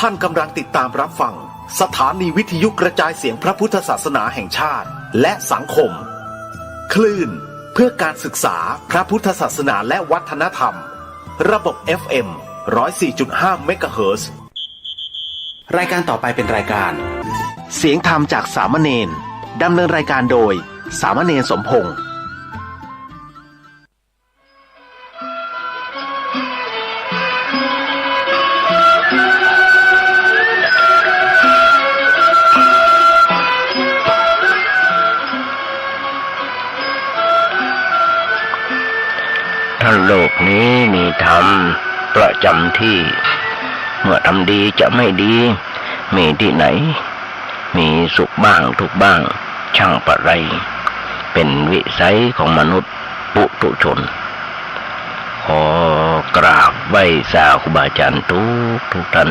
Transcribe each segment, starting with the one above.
ท่านกำลังติดตามรับฟังสถานีวิทยุกระจายเสียงพระพุทธศาสนาแห่งชาติและสังคมคลื่นเพื่อการศึกษาพระพุทธศาสนาและวัฒนธรรมระบบ FM 104.5 เมกะเฮิรตซ์รายการต่อไปเป็นรายการเสียงธรรมจากสามเณรดำเนินรายการโดยสามเณรสมพงษ์ทั้งโลกนี้มีธรรมประจำที่เมื่อทำดีจะไม่ดีมีที่ไหนมีสุขบ้างทุกข์บ้างช่างประไรเป็นวิสัยของมนุษย์ปุถุชนขอกราบไหว้สาครูบาอาจารย์ทุกท่าน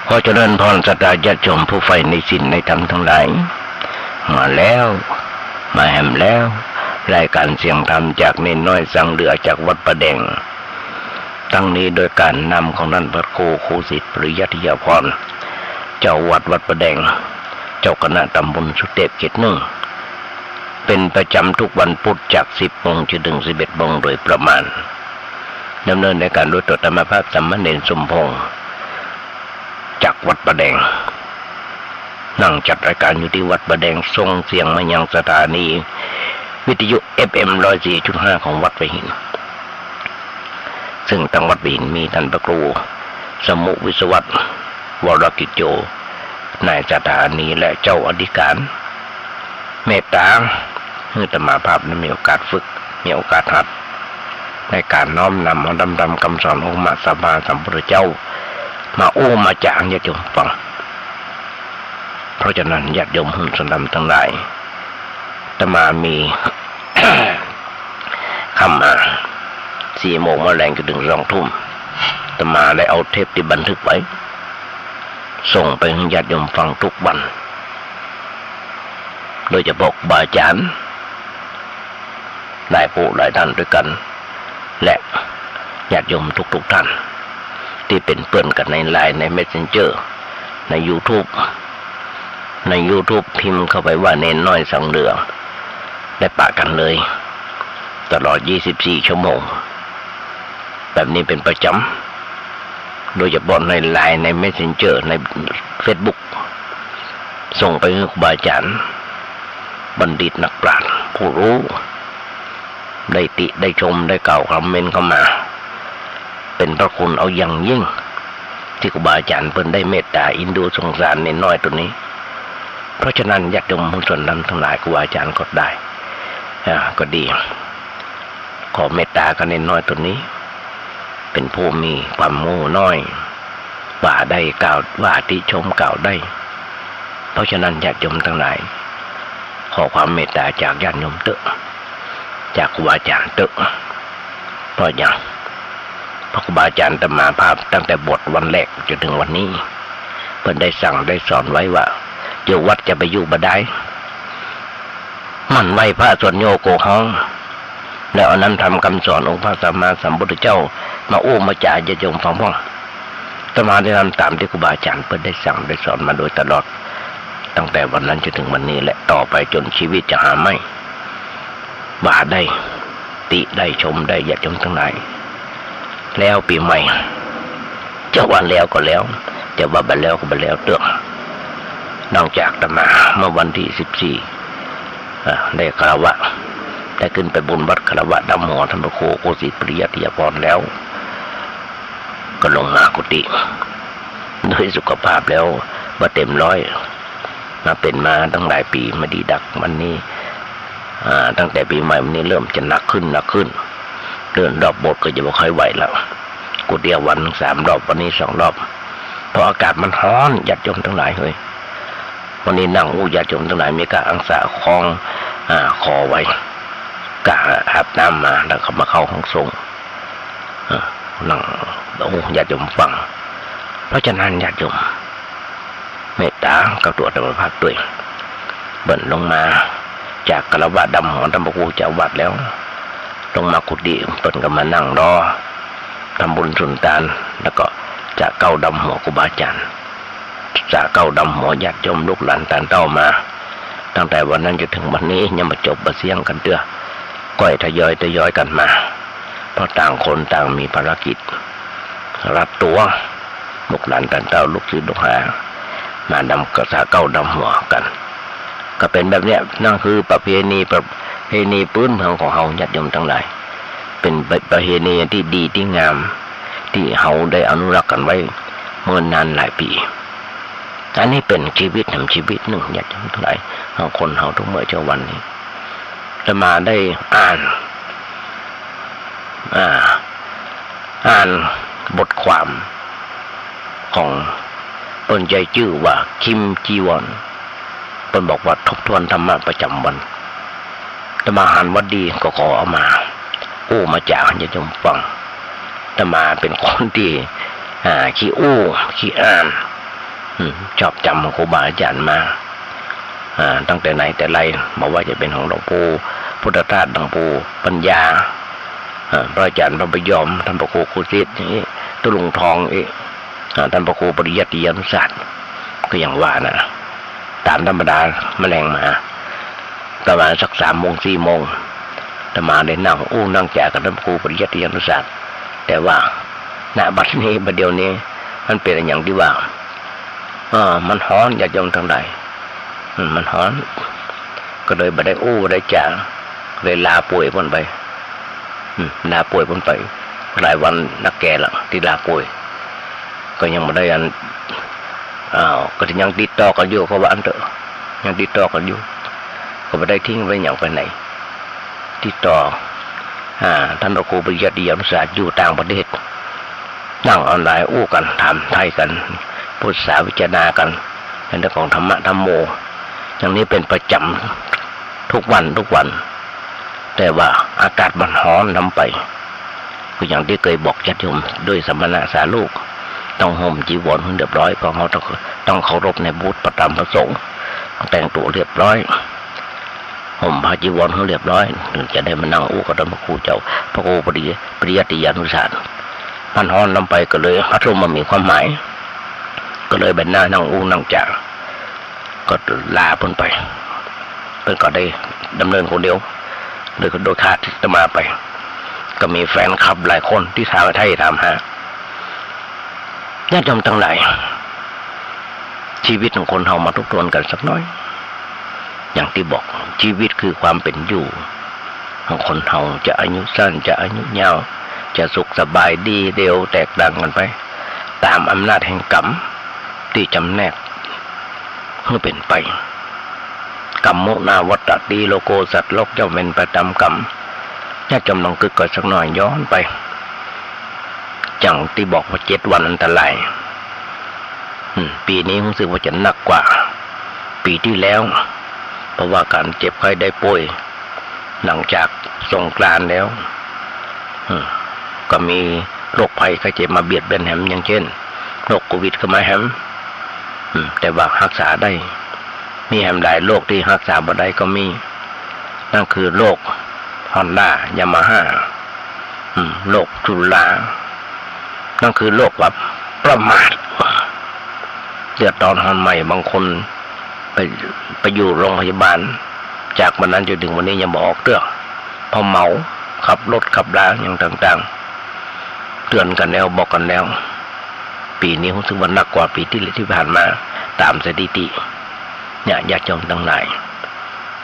ขอเจริญพรศรัทธาญาติโยมผู้ใฝ่ในศีลในธรรมทั้งหลายมาแล้วมาแหมแล้วรายการเสียงธรรมจากเนนน้อยสังเหลือจากวัดประแดงทั้งนี้โดยการนำของท่านพระครูครูสิทธิ์ปริยัติยาพรเจ้าวัดประแดงเจ้าคณะตำบลสุเทพเขตหนึ่งเป็นประจำทุกวันพุธจาก 10 โมงถึง 11 โมงโดยประมาณดำเนินในการโดยตัวธรรมภาพสามเณรสมพงษ์จากวัดประแดงนั่งจัดรายการอยู่ที่วัดประแดงส่งเสียงมายังสถานีวิทยุ FM 104.5 ของวัดไผ่หินซึ่งทางวัดไผ่หินมีท่านพระครูสมุวิศวัตรวรกิจโจนายสถานีและเจ้าอธิการเมตตาให้ธรรมาภาพนั้นมีโอกาสฝึกมีโอกาสหัดในการน้อมนำเอาดำคำสอนองค์สัมมาสัมพุทธเจ้ามาโอ้มาจางญาติโยมฟังเพราะฉะนั้นญาติโยมหุ้นสนทั้งหลายอาตมามี คำมา4 โมงมาแรงจนถึง2 ทุ่มอาตมาได้เอาเทปที่บันทึกไว้ส่งไปให้ญาติโยมฟังทุกวันโดยจะบอกบาอาจารย์หลายผู้หลายท่านด้วยกันและญาติโยมทุกท่านที่เป็นเพื่อนกันในไลน์ใน Messenger ใน YouTube พิมพ์เข้าไปว่าเนนน้อยสังเหลือได้ปะกันเลยตลอด24 ชั่วโมงแบบนี้เป็นประจำโดยเฉพาะในไลน์ใน Messenger ใน Facebook ส่งไปให้ครูบาอาจารย์บัณฑิตนักปราชญ์ผู้รู้ได้ติได้ชมได้กล่าวคอมเมนต์เข้ามาเป็นพระคุณเอาอย่างยิ่งที่ครูบาอาจารย์เพิ่นได้เมตตาอินดูสงสารเนนน้อยตัวนี้เพราะฉะนั้นญาติโยมส่วนนั้นทั้งหลายครูบาอาจารย์ก็ได้ก็ดีขอเมตตากันเนนน้อยตัวนี้เป็นผู้มีความโง่น้อยว่าได้กล่าวว่าติชมกล่าวได้เพราะฉะนั้นญาติโยมทั้งหลายขอความเมตตาจากญาติโยมเถอะจากครูบาอาจารย์เถอะเพราะอย่างพระครูบาอาจารย์ธรรมาภาพตั้งแต่บทวันแรกจนถึงวันนี้เพิ่นได้สั่งได้สอนไว้ว่าเดี๋ยววัดจะไปอยู่บ่ได้มันไหวพระสวนโยโกห้องแล้วเอานั้นทำคำสอนองค์พระสัมมาสัมพุทธเจ้ามาโอ้มาจ่าญาติโยมฟังพ่ออาตมาได้ทำตามที่ครูบาอาจารย์เพิ่นได้สั่งได้สอนมาโดยตลอดตั้งแต่วันนั้นจนถึงวันนี้และต่อไปจนชีวิตจะหาไม่ว่าได้ติได้ชมได้ญาติโยมทั้งหลายแล้วปีใหม่จะวันแล้วก็แล้วจะว่าบัดแล้วก็บัดแล้วเตื้อนอกจากอาตมาเมื่อวันที่14ได้คารวะได้ขึ้นไปบุญวัดคารวะดำหัวท่านพระครูโกศิปริยัติยาพรแล้วก็ลงมากุฏิด้วยสุขภาพแล้วบ่เต็มร้อยมาเป็นมาตั้งหลายปีมาดีดักวันนี้ตั้งแต่ปีใหม่วันนี้เริ่มจะหนักขึ้นเดินรอบบทก็จะไม่ค่อยไหวแล้วกุฏิวัน3 รอบวันนี้2 รอบเพราะอากาศมันร้อนญาติโยมทั้งหลายเฮ้ยวันนี้นั่งญาติโยมทั้งหลายมีการอังสาคล้องคอไว้กะอาบน้ำมาแล้วเขามาเข้าห้องทรงนั่งญาติโยมฟังเพราะฉะนั้นญาติโยมเมตตากับตัวธรรมภาพด้วยเบิ่นลงมาจากคารวะดำหัวธรรมครูเจ้าวัดแล้วลงมากุฏิเปิ่นก็มานั่งรอทำบุญสุนทานแล้วก็ จะเก้าดำหัวครูบาอาจารย์จะเก้าดำหัวญาติโยมลูกหลานตานเต้ามาตั้งแต่วันนั้นจนถึงวันนี้ยังมาจบมาเสี่ยงกันเตื้อก้อยทยอยกันมาเพราะต่างคนต่างมีภารกิจรับตัวลูกหลานตานเต้าลูกศิษย์ลูกหามาดำกระสาเก้าดำหัวกันก็เป็นแบบเนี้ยนั่นคือประเพณีพื้นเมืองของเฮาญาติโยมทั้งหลายเป็นประเพณีที่ดีที่งามที่เฮาได้อนุรักษ์กันไว้เมื่อนานหลายปีอันนี้เป็นชีวิตหนึ่งหญาติโยมทั้งหลายของคนเฮาทุกเมื่อเช้าวันนี้จะมาได้อ่านบทความของเปิ้นใจชื่อว่าคิมจีวอนเปิ้นบอกว่าทบทวนธรรมะประจำวันจะมาหารวัดดีก็ขอเอามามาจากญาติโยมฟังจะมาเป็นคนที่ขี้ขี้อ่านชอบจำครูบาอาจารย์มาตั้งแต่ไหนแต่ไรบอกว่าจะเป็นของหลวงปู่พุทธทาสหลวงปู่ปัญญาพระอาจารย์พระพยอมท่านพระครูครูศิษย์อย่างนี้ตุลุงทองท่านพระครูปริยัติยานุศาสตร์ก็อย่างว่านะตามธรรมดาแมลงมาประมาณสัก3 โมง 4 โมงจะมาได้นั่งแจกกับท่านพระครูปริยัติยานุศาสตร์แต่ว่าณบัดนี้บัดเดียวนี้มันเป็นอย่างที่ว่ามันฮ้อนญาติโยมทั้งหลายมันฮ้อนก็เลยบ่ได้ได้จ่าเลยลาป่วยพ้นไปลาป่วยพ้นไปหลายวันนักแก่ละที่ลาป่วยก็ยังไม่ได้ก็ยังติดต่อกันอยู่เขาว่าอันเถอะยังติดต่อกันอยู่ก็ไม่ได้ทิ้งไว้อย่างไปไหนติดต่อท่านพระครูปริยัติยานุศาสตร์อยู่ต่างประเทศนั่งออนไลน์กันถามไทยกันพุทธศาสนาวิจารณากันในเรื่องของธรรมะธรรมโมอย่างนี้เป็นประจำทุกวันแต่ว่าอากาศมันร้อนนำไปก็อย่างที่เคยบอกญาติโยมด้วยสมณะสาลูกต้องห่มจีวรให้เรียบร้อยเพราะเขาต้องเคารพในบูตรประธรรมพระสงฆ์แต่งตัวเรียบร้อยห่มผ้าจีวรให้เรียบร้อยถึงจะได้มานั่งกับท่านพระครูเจ้าพระครูปริยัติยานุศาสตร์มันร้อนนำไปก็เลยอารมณ์มันมีความหมายก็เลยเป็นหน้านั่งนั่งจ่าก็ลาเพิ่นไปเพิ่นก็ได้ดำเนินคนเดียวโดยขาดจะมาไปก็มีแฟนคลับหลายคนที่ถามไทยถามหาญาติโยมทั้งหลายชีวิตของคนเฮามาทบทวนกันสักน้อยอย่างที่บอกชีวิตคือความเป็นอยู่ของคนเฮาจะอายุสั้นจะอายุยาวจะสุขสบายดีเร็วแตกต่างกันไปตามอำนาจแห่งกรรมที่จำแนกเพื่อเป็นไปกรรมโมนาวัตตติโลโกสัตว์โลกย่อมเป็นไปตามกรรมญาติโยมลองกึกก่อนสักหน่อยย้อนไปจังที่บอกว่า7 วันอันตรายปีนี้รู้สึกว่าจะหนักกว่าปีที่แล้วเพราะว่าการเจ็บไข้ได้ป่วยหลังจากสงกรานต์แล้วก็มีโรคภัยไข้เจ็บมาเบียดเบียนแหมอย่างเช่นโรคโควิดเข้ามาแหมแต่ว่ารักษาได้มีแหมหลายโรคที่รักษาบ่ได้ก็มีนั่นคือโรคฮอนด้ายามาฮ่าโรคจุฬานั่นคือโรคแบบประมาทเดือดร้อนหันใหม่บางคนไปอยู่โรงพยาบาลจากวันนั้นจนถึงวันนี้ยังบอกออกเรื่องพอเมาขับรถขับราอย่างต่างๆเตือนกันแล้วบอกกันแล้วปีนี้รู้สึกว่าหนักกว่าปีที่ผ่านมาตามสถิติเนี่ยญาติโยมทั้งหลาย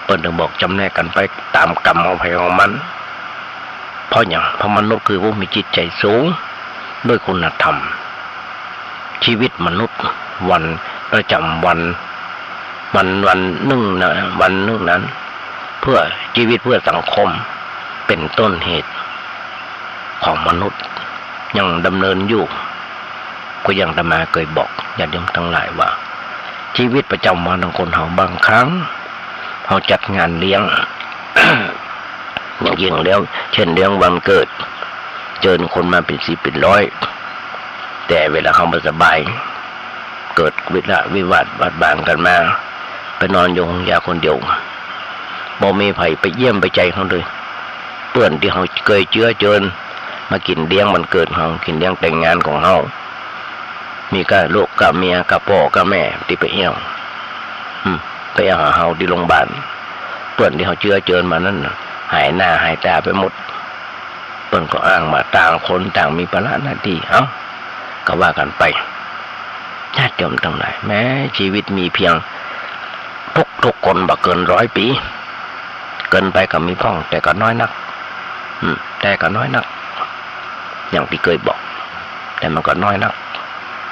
เปิดถึงบอกจำแนกกันไปตามกรรมของใครของมันเพราะอย่างเพราะมนุษย์คือผู้มีจิตใจสูงด้วยคุณธรรมชีวิตมนุษย์วันประจำวันหนึ่งนั้นเพื่อชีวิตเพื่อสังคมเป็นต้นเหตุของมนุษย์ยังดำเนินอยู่ก็ยังอาตมาเคยบอกญาติโยมทั้งหลายว่าชีวิตประจำวันของคนเฮาบางครั้งเฮาจัดงานเลี้ยง อย่างยิ่งแล้วเช่นเลี้ยงวันเกิดเชิญคนมาเป็น10เป็น100แต่เวลาเขาไม่สบายเกิดวิวาทบาดบางกันมาไปนอนอยู่ห้องยาคนเดียวบ่มีไผไปเยี่ยมไปใจเขาเลยเพื่อนที่เขาเคยเชื้อเชิญมากินเลี้ยงวันเกิดเขากินเลี้ยงแต่งงานของเขา มีกับลูกกับเมียกับพ่อกับแม่ที่ไปเอี่ยวไปเอาหาเฮาที่โรงพยาบาลเปิ้นที่เขาเจือเจิญมานั่นหายหน้าหายตาไปหมดเปิ้นก็อ้างมาต่างคนต่างมีภาระหน้าที่เอ้าก็ว่ากันไปญาติโยมทั้งหลายแม้ชีวิตมีเพียงทุกคนบ่เกิน100 ปีเกินไปก็มีพ้องแต่ก็น้อยนักแต่ก็น้อยนักอย่างที่เคยบอกแต่มันก็น้อยนัก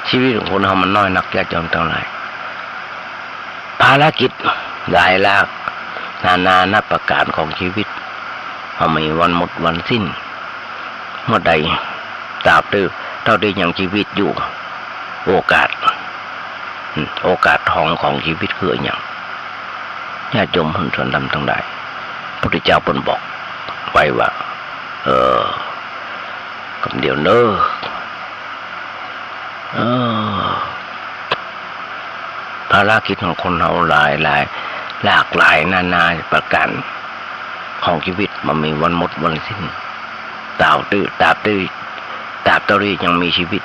ชีวิตของคนเรามันน้อยนักญาติโยมทั้งหลายภารกิจหลายหลากนานานับประการของชีวิตเขาไม่มีวันหมดวันสิ้นเมื่อใดตราบเท่าที่ยังชีวิตอยู่โอกาสทองของชีวิตคืออย่างญาติโยมหุ่นส่วนดำทั้งหลายพระพุทธเจ้าปนบอกไว้ว่าคำเดียวเนภารกิจของคนเราหลากหลายนานาประการของชีวิตมันมีวันหมดวันสิ้นตราบเท่าที่ยังมีชีวิต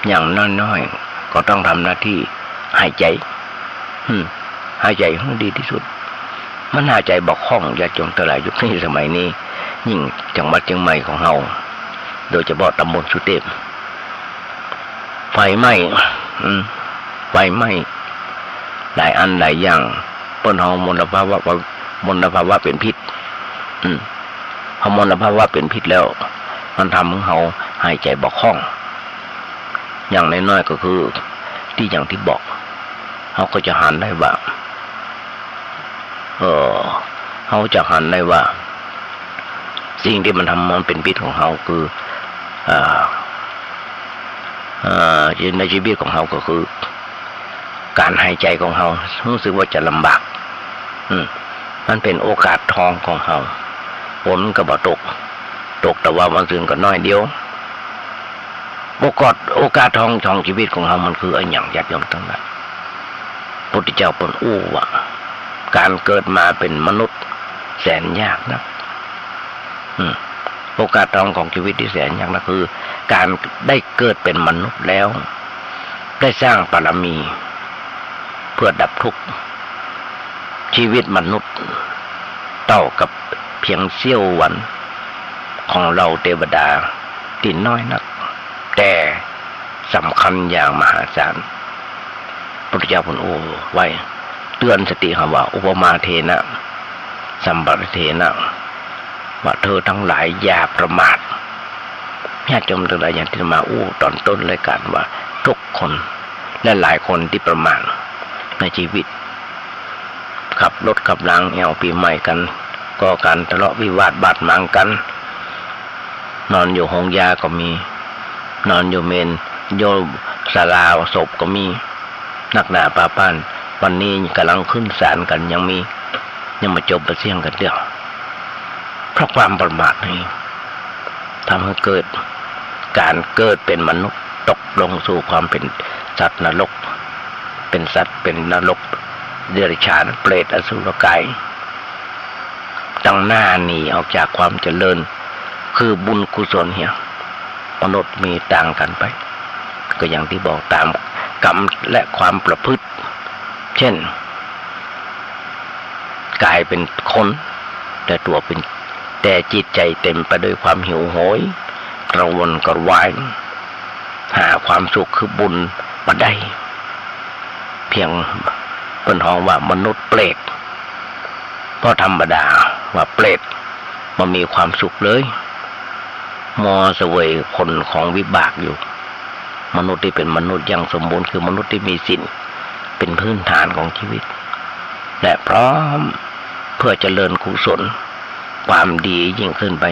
อย่างน้อยๆก็ต้องทำหน้าที่หายใจหายใจให้ดีที่สุดมันหายใจบกพร่องญาติโยมทั้งหลายยุคนี้สมัยนี้ยิ่งจังหวัดเชียงใหม่ของเราโดยเฉพาะตำบลสุเทพไฟไหม้หลายอันหลายอย่างเปิ้นเฮามลภาวะเป็นพิษฮอร์โมนภาวะเป็นพิษแล้วมันทำให้เราหายใจบกพร่องอย่างน้อยๆก็คือที่อย่างที่บอกเขาก็จะหันได้ว่าเขาจะหันได้ว่าสิ่งที่มันทำมันเป็นพิษของเขาคือในชีวิตของเขาก็คือการหายใจของเขารู้สึกว่าจะลำบากมันเป็นโอกาสทองของเขาฝนก็บ่ตกแต่ว่าบางสิ่งก็น้อยเดียวโอกาสทองของชีวิตของเขามันคือไอ้อย่างญาติโยมทั้งหลายพระพุทธเจ้าเปิ้นอู้ว่าการเกิดมาเป็นมนุษย์แสนยากนะโอกาสทองของชีวิตที่แสนยากนะคือการได้เกิดเป็นมนุษย์แล้วได้สร้างบารมีเพื่อดับทุกข์ชีวิตมนุษย์เท่ากับเพียงเสี้ยววันของเราเทวดาที่น้อยนักแต่สำคัญอย่างมหาศาลพระพุทธเจ้าพูดไว้เตือนสติว่าอุปมาเทนะสัมปรเทนะว่าเธอทั้งหลายอย่าประมาทญาติโยมทั้งหลายอย่างที่มาตอนต้นรายการว่าทุกคนและหลายคนที่ประมาทในชีวิตขับรถขับรางแอวปีใหม่กันก็การทะเลาะวิวาทบาดหมางกันนอนอยู่ห้องยาก็มีนอนอยู่เมนโยศาลาศพก็มีนักหนาปาป้านวันนี้กำลังขึ้นศาลกันยังมาจบประเสี่ยงกันเดียวเพราะความประมาทนี้ทำให้เกิดการเกิดเป็นมนุษย์ตกลงสู่ความเป็นสัตว์นรกเป็นสัตว์เป็นนรกเดรัจฉานเปรตอสุรกายตั้งหน้าหนีออกจากความเจริญคือบุญกุศลเหี่ยมนุษย์มีต่างกันไปก็อย่างที่บอกตามกรรมและความประพฤติเช่นกายเป็นคนแต่จิตใจเต็มไปด้วยความหิวโหยกระวนกระวายหาความสุขคือบุญมาได้เพียงเป็นห้องว่ามนุษย์เปรตเพราะธรรมดาว่าเปรตมันมีความสุขเลยมอเสวยผลของวิบากอยู่มนุษย์ที่เป็นมนุษย์อย่างสมบูรณ์คือมนุษย์ที่มีศีลเป็นพื้นฐานของชีวิตและพร้อมเพื่อเจริญกุศลความดียิ่งขึ้นไป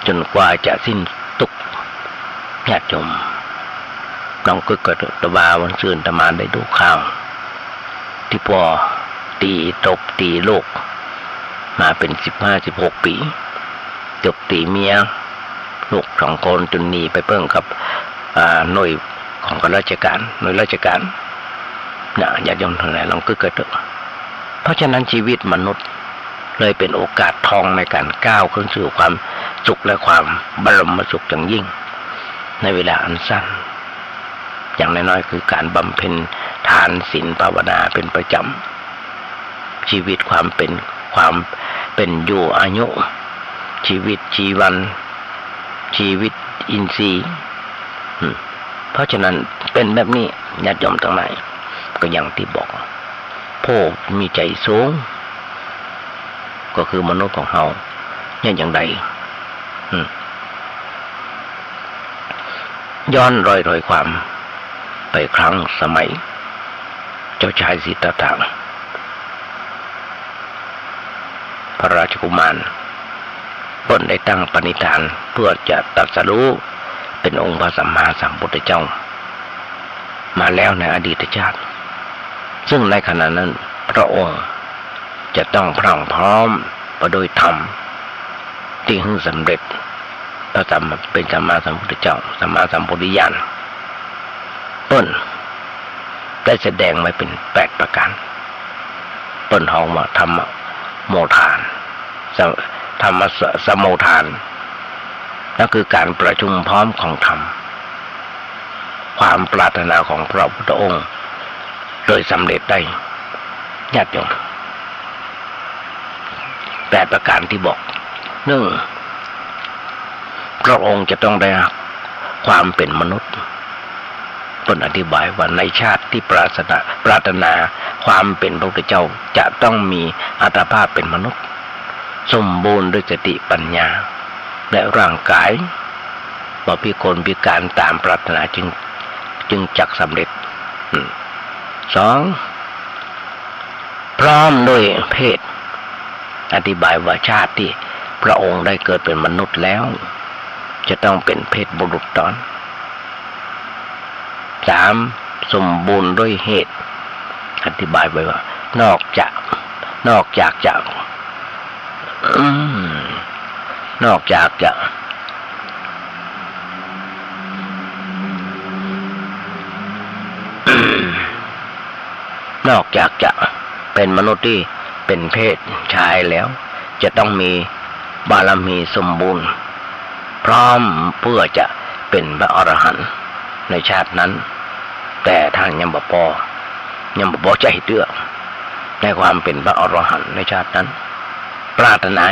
จนกว่าจะสิ้นทุกข์ญาติโยมน้องก็เกิดตะบาวันซื่นตะมานได้ดูข่าวที่พ่อตีตบตีลูกมาเป็น15-16 ปีจบตีเมียลูก2 คนจนหนีไปเพิ่งกับหน่วยของราชการญาติโยมทั้งหลายลองก็เกิดเพราะฉะนั้นชีวิตมนุษย์เลยเป็นโอกาสทองในการก้าวขึ้นสู่ความสุขและความบรมสุขอย่างยิ่งในเวลาอันสั้น อย่างน้อยๆคือการบำเพ็ญทานศีลภาวนาเป็นประจำชีวิตความเป็นอยู่อายุชีวิตชีวันชีวิตอินทรีย์เพราะฉะนั้นเป็นแบบนี้ญาติโยมทั้งหลายก็อย่างที่บอกผู้มีใจสูงก็คือมนุษย์ของเฮาอย่างใดย้อนรอยความไปครั้งสมัยเจ้าชายสิทธัตถะพระราชกุมารเพิ่นได้ตั้งปณิธานเพื่อจะตรัสรู้เป็นองค์พระสัมมาสัมพุทธเจ้ามาแล้วในอดีตชาติซึ่งในขณะนั้นพระองค์จะต้องพรั่งพร้อมประโดยธรรมที่หึ่งสำเร็จพระสัมมาเป็นสัมมาสัมพุทธเจ้าสัมมาสัมพุทธญาณเปิ้นได้แสดงไว้เป็น8ประการเปิ้นห้องว่าธรรมโมทานธรรมสโมทานนั่นคือการประชุมพร้อมของธรรมความปรารถนาของพระพุทธองค์โดยสำเร็จได้ญาติโยม8ประการที่บอก1พระองค์จะต้องได้ความเป็นมนุษย์ต้นอธิบายว่าในชาติที่ปรารถนาความเป็นพระพุทธเจ้าจะต้องมีอัตภาพเป็นมนุษย์สมบูรณ์ด้วยสติปัญญาและร่างกายบ่พิกลพิการตามปรารถนาจึงจักสำเร็จ2พร้อมด้วยเพศอธิบายว่าชาติที่พระองค์ได้เกิดเป็นมนุษย์แล้วจะต้องเป็นเพศบุรุษตอน3สมบูรณ์ด้วยเหตุอธิบายไว้ว่านอกจากจะนอกจากจะเป็นมนุษย์ที่เป็นเพศชายแล้วจะต้องมีบารมีสมบูรณ์พร้อมเพื่อจะเป็นพระอรหันต์ในชาตินั้นแต่ท่านยังบ่พอใจเตื้อในความเป็นพระอรหันต์ในชาตินั้นปรารถนา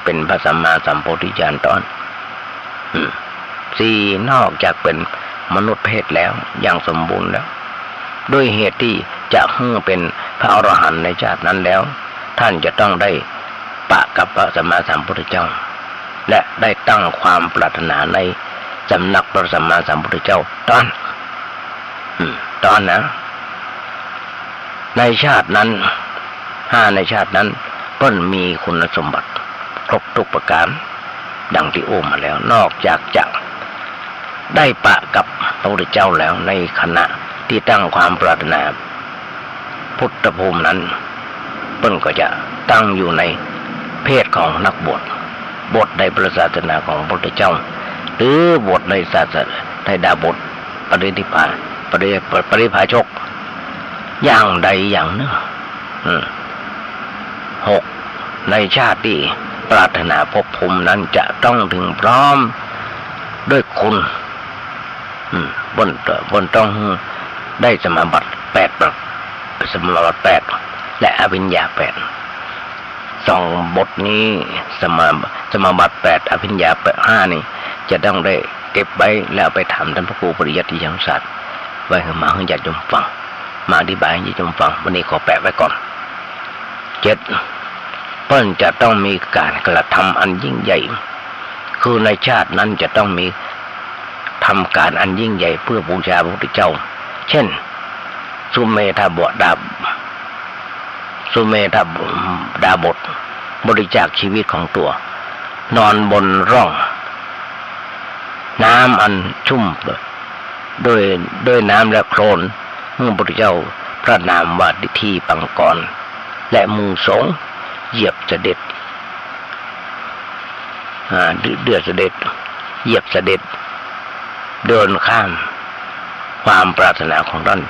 เป็นพระสัมมาสัมโพธิญาณตอน4นอกจากเป็นมนุษย์เพศแล้วอย่างสมบูรณ์แล้วด้วยเหตุที่จะเป็นพระอรหันต์ในชาตินั้นแล้วท่านจะต้องได้ปะกับพระสัมมาสัมพุทธเจ้าและได้ตั้งความปรารถนาในสำนักพระสัมมาสัมพุทธเจ้าตอนนะในชาตินั้นในชาตินั้นเพิ่นมีคุณสมบัติครบทุกประการดังที่โอ้มาแล้วนอกจากจะได้ปะกับพระพุทธเจ้าแล้วในขณะที่ตั้งความปรารถนาพุทธภูมินั้นเพิ่นก็จะตั้งอยู่ในเพศของนักบวชในพระศาสนาของพระพุทธเจ้าหรือบวชในศาสนาในดาบทปริภาชกอย่างใดอย่างหนึ่ง6ในชาติที่ปรารถนาภพภูมินั้นจะต้องถึงพร้อมด้วยคุณบนต้องได้สมาบัติ8สมาบัติ8และอวิญญา8 2บทนี้สมาบัติ8อภิญญา5นี่จะต้องได้เก็บไว้แล้วไปถามท่านพระครูปริยัติยังศาสตร์ไว้ให้มาให้ญาติโยมฟังมาอธิบายให้ญาติโยมฟังวันนี้ขอแปะไว้ก่อน7เพิ่นจะต้องมีการกระทำอันยิ่งใหญ่คือในชาตินั้นจะต้องมีทำการอันยิ่งใหญ่เพื่อบูชาพระพุทธเจ้าเช่นสุเมธาดาบทบริจาคชีวิตของตัวนอนบนร่องน้ำอันชุ่มด้วยน้ำและโคลนเมื่อพระพุทธเจ้าพระนามว่าดิธีปังกรและมูสงเหยียบเสด็จเหยียบเสด็จเดินข้ามความปรารถนาของท่าน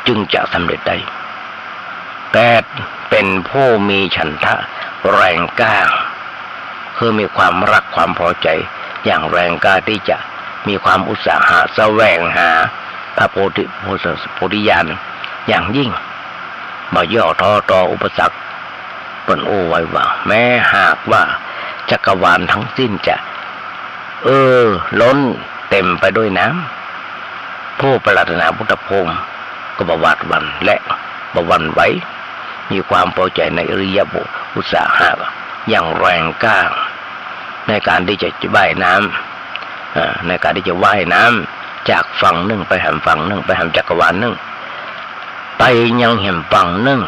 จึงจะสำเร็จได้8เป็นผู้มีฉันทะแรงกล้าคือมีความรักความพอใจอย่างแรงกล้าที่จะ มีความอุตสาหะแสวงหาพระโพธิญาณอย่างยิ่งบ่ย่อท้อต่ออุปสรรคเปิ้นโอ้ไว้ว่าแม้หากว่าจักรวาลทั้งสิ้นจะล้นเต็มไปด้วยน้ำผู้ปรารถนาพุทธภูมิก็บวาดหวั่นและบหวั่นไหวมีความพอใจในอริยบุอุตสาหะอย่างแรงกล้าในการที่จะว่ายน้ำในการที่จะว่ายน้ำจากฝั่งหนึ่งไปแห่งฝั่งหนึ่งไปแห่งจักรวาลหนึ่งไปยังแห่งฝั่งหนึ่ง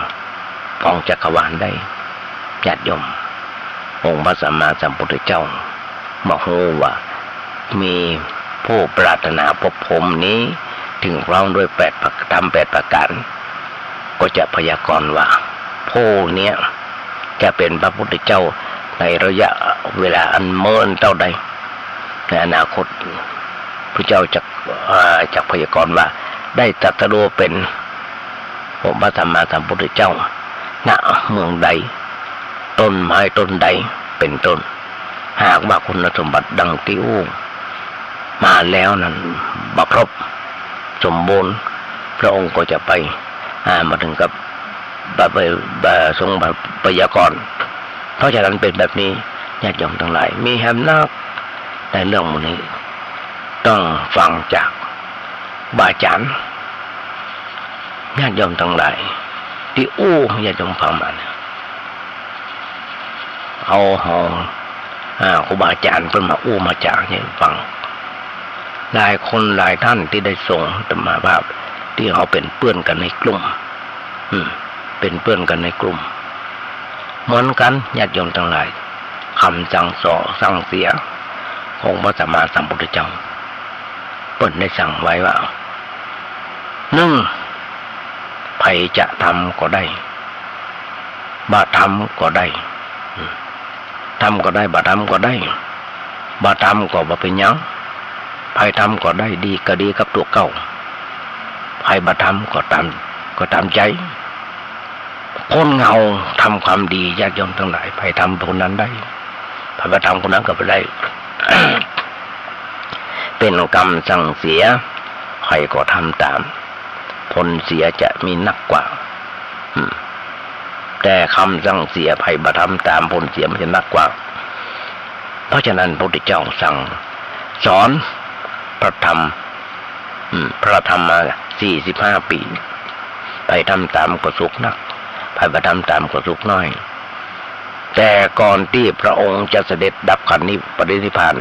ของจักรวาลได้ญาติโยมองค์พระสัมมาสัมพุทธเจ้าบอกว่ามีผู้ปรารถนาภพภูมินี้ถึงพร้อมด้วย8 ประการก็จะพยากรณ์ว่าผู้เนี้ยจะเป็นพระพุทธเจ้าในระยะเวลาอันเมินเท่าใดในอนาคตพระเจ้าจะพยากรณ์ว่าได้ตรัสรู้เป็นองค์พระสัมมาสัมพุทธเจ้าณเมืองใดต้นไม้ต้นใดเป็นต้นหากว่าคุณสมบัติดังที่อู้มาแล้วนั้นบัครบสมบูรณ์พระองค์ก็จะไปมาถึงกับทรงพยากรณ์เพราะฉะนั้นเป็นแบบนี้ญาติโยมทั้งหลายมีแหมนักในเรื่องนี้ต้องฟังจากบาอาจารย์ญาติโยมทั้งหลายที่อู้ญาติโยมฟังมาเอาครูบาอาจารย์เป็นมาอู้มาจากให้ฟังหลายคนหลายท่านที่ได้ส่งธรรมภาพที่เขาเป็นเพื่อนกันในกลุ่มเป็นเพื่อนกันในกลุ่มเหมือนกันญาติโยมทั้งหลายคำสั่งสอนสั่งเสียของพระสัมมาสัมพุทธเจ้าเปิ้นได้สั่งไว้ว่า1ไผจะทำก็ได้บ่ทำก็ได้ทำก็ได้บ่ทำก็ได้บ่ทำก็บ่เป็นหยังไผทำก็ได้ดีก็ดีกับตัวเก่าไผบ่ทำก็ตามใจคนเงาทำความดีญาติโยมทั้งหลายไผทำคนนั้นได้ไผบ่ทำคนนั้นก็บ่ได้ เป็นกรรมสั่งเสียใครก็ทำตามผลเสียจะมีหนักกว่าแต่คำสั่งเสียใครบ่ทำตามผลเสียมันจะหนักกว่าเพราะฉะนั้นพระพุทธเจ้าสั่งสอนพระธรรมมา45 ปีไปทำตามก็สุขนักไปบ่ทำตามก็สุขน้อยแต่ก่อนที่พระองค์จะเสด็จดับขันธ์ปรินิพพาน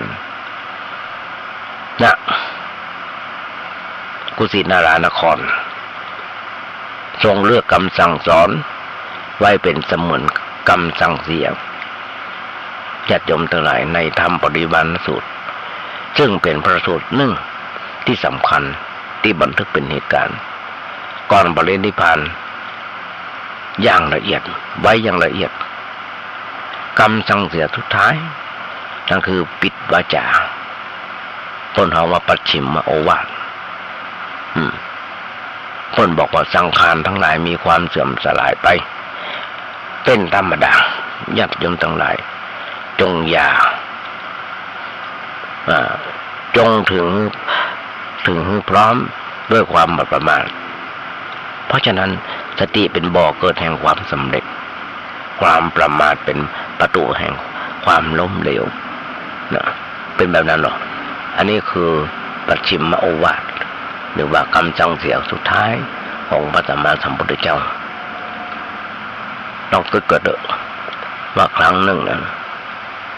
กุสินารานครทรงเลือกคำสั่งสอนไว้เป็นเสมือนคำสั่งเสียญาติโยมทั้งหลายในธรรมปริวานสูตรซึ่งเป็นพระสูตรหนึ่งที่สำคัญที่บันทึกเป็นเหตุการณ์ก่อนปรินิพพานอย่างละเอียดไว้อย่างละเอียดคำสั่งเสียสุดท้ายนั่นคือปิดวาจาต้นหอมว่าปัจฉิมโอวาทต้นบอกว่าสังขารทั้งหลายมีความเสื่อมสลายไปเป็นธรรมดาญาติโยมทั้งหลายจงอย่าจงถึงพร้อมด้วยความไม่ประมาทเพราะฉะนั้นสติเป็นบ่อเกิดแห่งความสำเร็จความประมาทเป็นประตูแห่งความล้มเหลวเป็นแบบนั้นหรออันนี้คือปัจฉิมโอวาทหรือว่าคำสั่งเสียสุดท้ายของพระสัมมาสัมพุทธเจ้าต้องเกิดว่าครั้งหนึ่งนั้น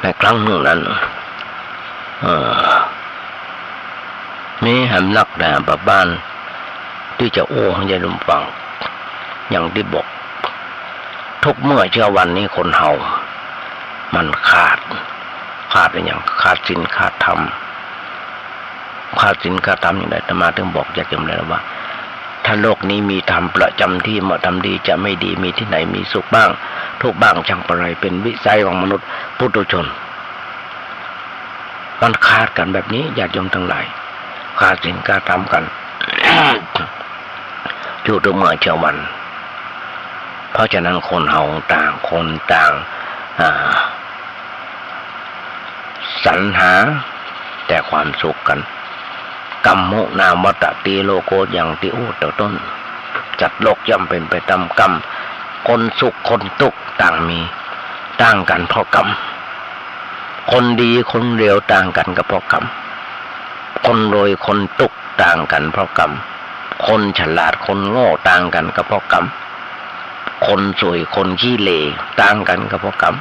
ในครั้งหนึ่งนั้นมีแหมนักด่าบ้านที่จะโอ้ให้ยมฟังอย่างที่บอกทุกเมื่อเช้าวันนี้คนเฮามันขาดอะไรอย่างขาดศีลขาดธรรมอย่างไรธรรมาถึงบอกอยากจำเลยว่าถ้าโลกนี้มีธรรมประจำที่เมื่อทำดีจะไม่ดีมีที่ไหนมีสุขบ้างทุกบ้างช่างประไรเป็นวิสัยของมนุษย์ปุถุชนมันขาดกันแบบนี้ญาติโยมทั้งหลายขาดศีลขาดธรรมกัน อยู่ทุกเมื่อเช้าวันเพราะฉะนั้นคนเฮาต่างคนต่างสรรหาแต่ความสุขกัน กรรมมุนามวัตติโลโกอย่างที่อุตต้นจัดโลกย่อมเป็นไปตามกรรมคนสุขคนทุกข์ต่างมีต่างกันเพราะกรรมคนดีคนเลวต่างกันก็เพราะกรรมคนรวยคนทุกข์ต่างกันเพราะกรรมคนฉลาดคนโง่ต่างกันก็เพราะกรรมคนสวยคนขี้เหร่ต่างกันก็เพราะกรรม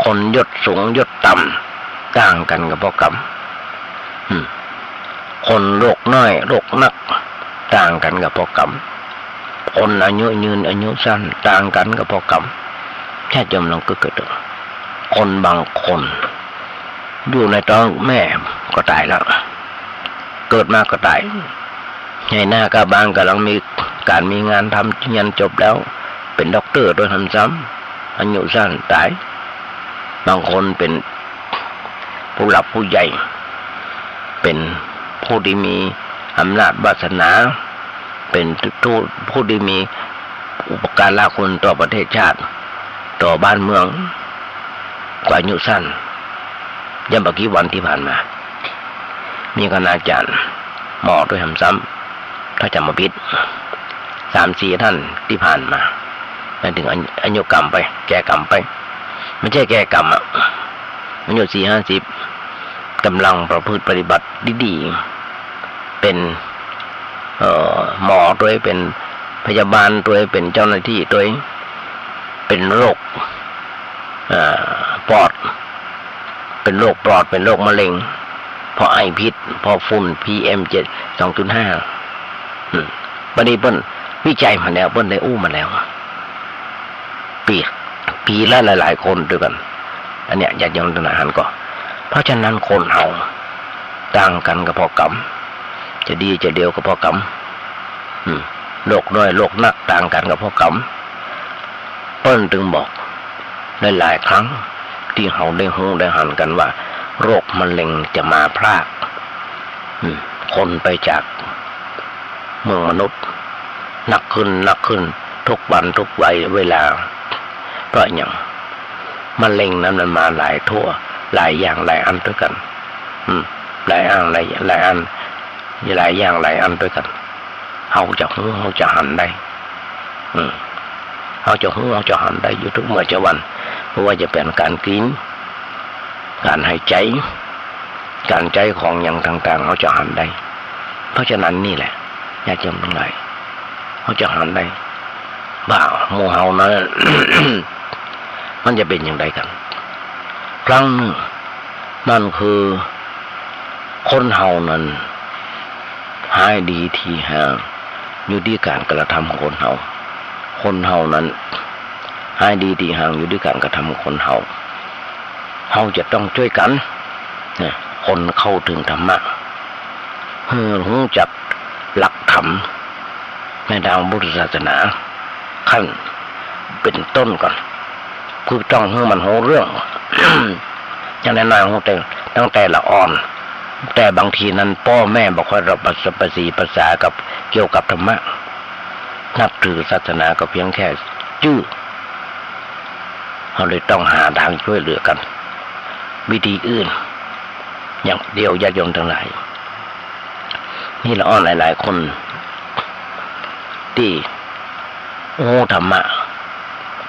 คนยศสูงยศต่ำต่างกันก็เพราะกรรมคนโรคน้อยโรคนักต่างกันก็เพราะกรรมคนอายุยืนอายุสั้นต่างกันก็เพราะกรรมแค่จำลองก็เกิดคนบางคนอยู่ในท้องแม่ก็ตายแล้วเกิดมาก็ตายในหน้าก็บางกำลังมีการมีงานทำเรียนจบแล้วเป็นด็อกเตอร์โดยทันซ้ำอายุสั้นตายบางคนเป็นผู้หลักผู้ใหญ่เป็นผู้ที่มีอำนาจวาสนาเป็นผู้ที่มีอุปการะคุณต่อประเทศชาติต่อบ้านเมืองกว่าอายุสั้นย่ำเมื่อกี้วันที่ผ่านมามีคณาจารย์หมอด้วยทำซ้ำถ้าจำมาพิษ3-4 ท่านที่ผ่านมาไปถึงอายุกรรมไปแก่กรรมไปไม่ใช่แก่กรรมอ่ะอายุ40-50กำลังประพฤติปฏิบัติดีๆเป็นหมอด้วยเป็นพยาบาลด้วยเป็นเจ้าหน้าที่ด้วยเป็นโรคปอดเป็นโรคปอดเป็นโรคมะเร็งเพราะไอพิษเพราะฝุ่น PM 2.5บัดนี้เพิ่นวิจัยมาแล้วเพิ่นได้อู้มาแล้วปีละหลายๆคนด้วยกันอันเนี้ยญาติโยมทหารก็เพราะฉะนั้นคนเฮาต่างกันก็เพราะกรรมจะดีจะเดียวก็เพราะกรรมโรคน้อยโรคนักต่างกันก็เพราะกรรมเพิ่นถึงบอกหลายๆครั้งที่เฮาได้ฮู้ได้หันกันว่าโรคมะเร็งจะมาพรากคนไปจากเมืองมนุษย์หนักขึ้นทุกวันทุกเวลาเพราะอย่างมะเร็งนั้นมันมาหลายทั่วหลายอย่างหลายอันด้วยกันหลายอย่างหลายอันหลายอย่างหลายอันด้วยกันเฮาจะฮู้เฮาจะหันได้เฮาจะฮู้เฮาจะหันได้อยู่ทุกเมื่อวันเพราะว่าจะเป็นการกินการหายใจการใจของอย่างต่างๆเขาจะหันได้เพราะฉะนั้นนี่แหละญาติโยมทั้งหลายเขาจะหันได้บ้าหมู่เฮานั้น มันจะเป็นอย่างไรกันครั้งหนึ่งมันคือคนเฮานั้นหายดีที่ห่างอยู่ที่การกระทำของคนเฮานั้นหายดีที่ห่างอยู่ที่การกระทำของคนเฮาจะต้องช่วยกันเนี่ยคนเข้าถึงธรรมะรู้จักหลักธรรมในทางพุทธศาสนาขั้นเป็นต้นก่อนคือต้องให้มันรู้เรื่อง อย่างน้อยๆตั้งแต่ละอ่อนแต่บางทีนั้นพ่อแม่บอกว่าเราภาษากับเกี่ยวกับธรรมะนับถือศาสนาก็เพียงแค่ชื่อเราเลยต้องหาทางช่วยเหลือกันวิธีอื่นอย่างเดียวญาติโยมทั้งหลายนี่ละอ่อนหลายๆคนที่โง่ธรรมะ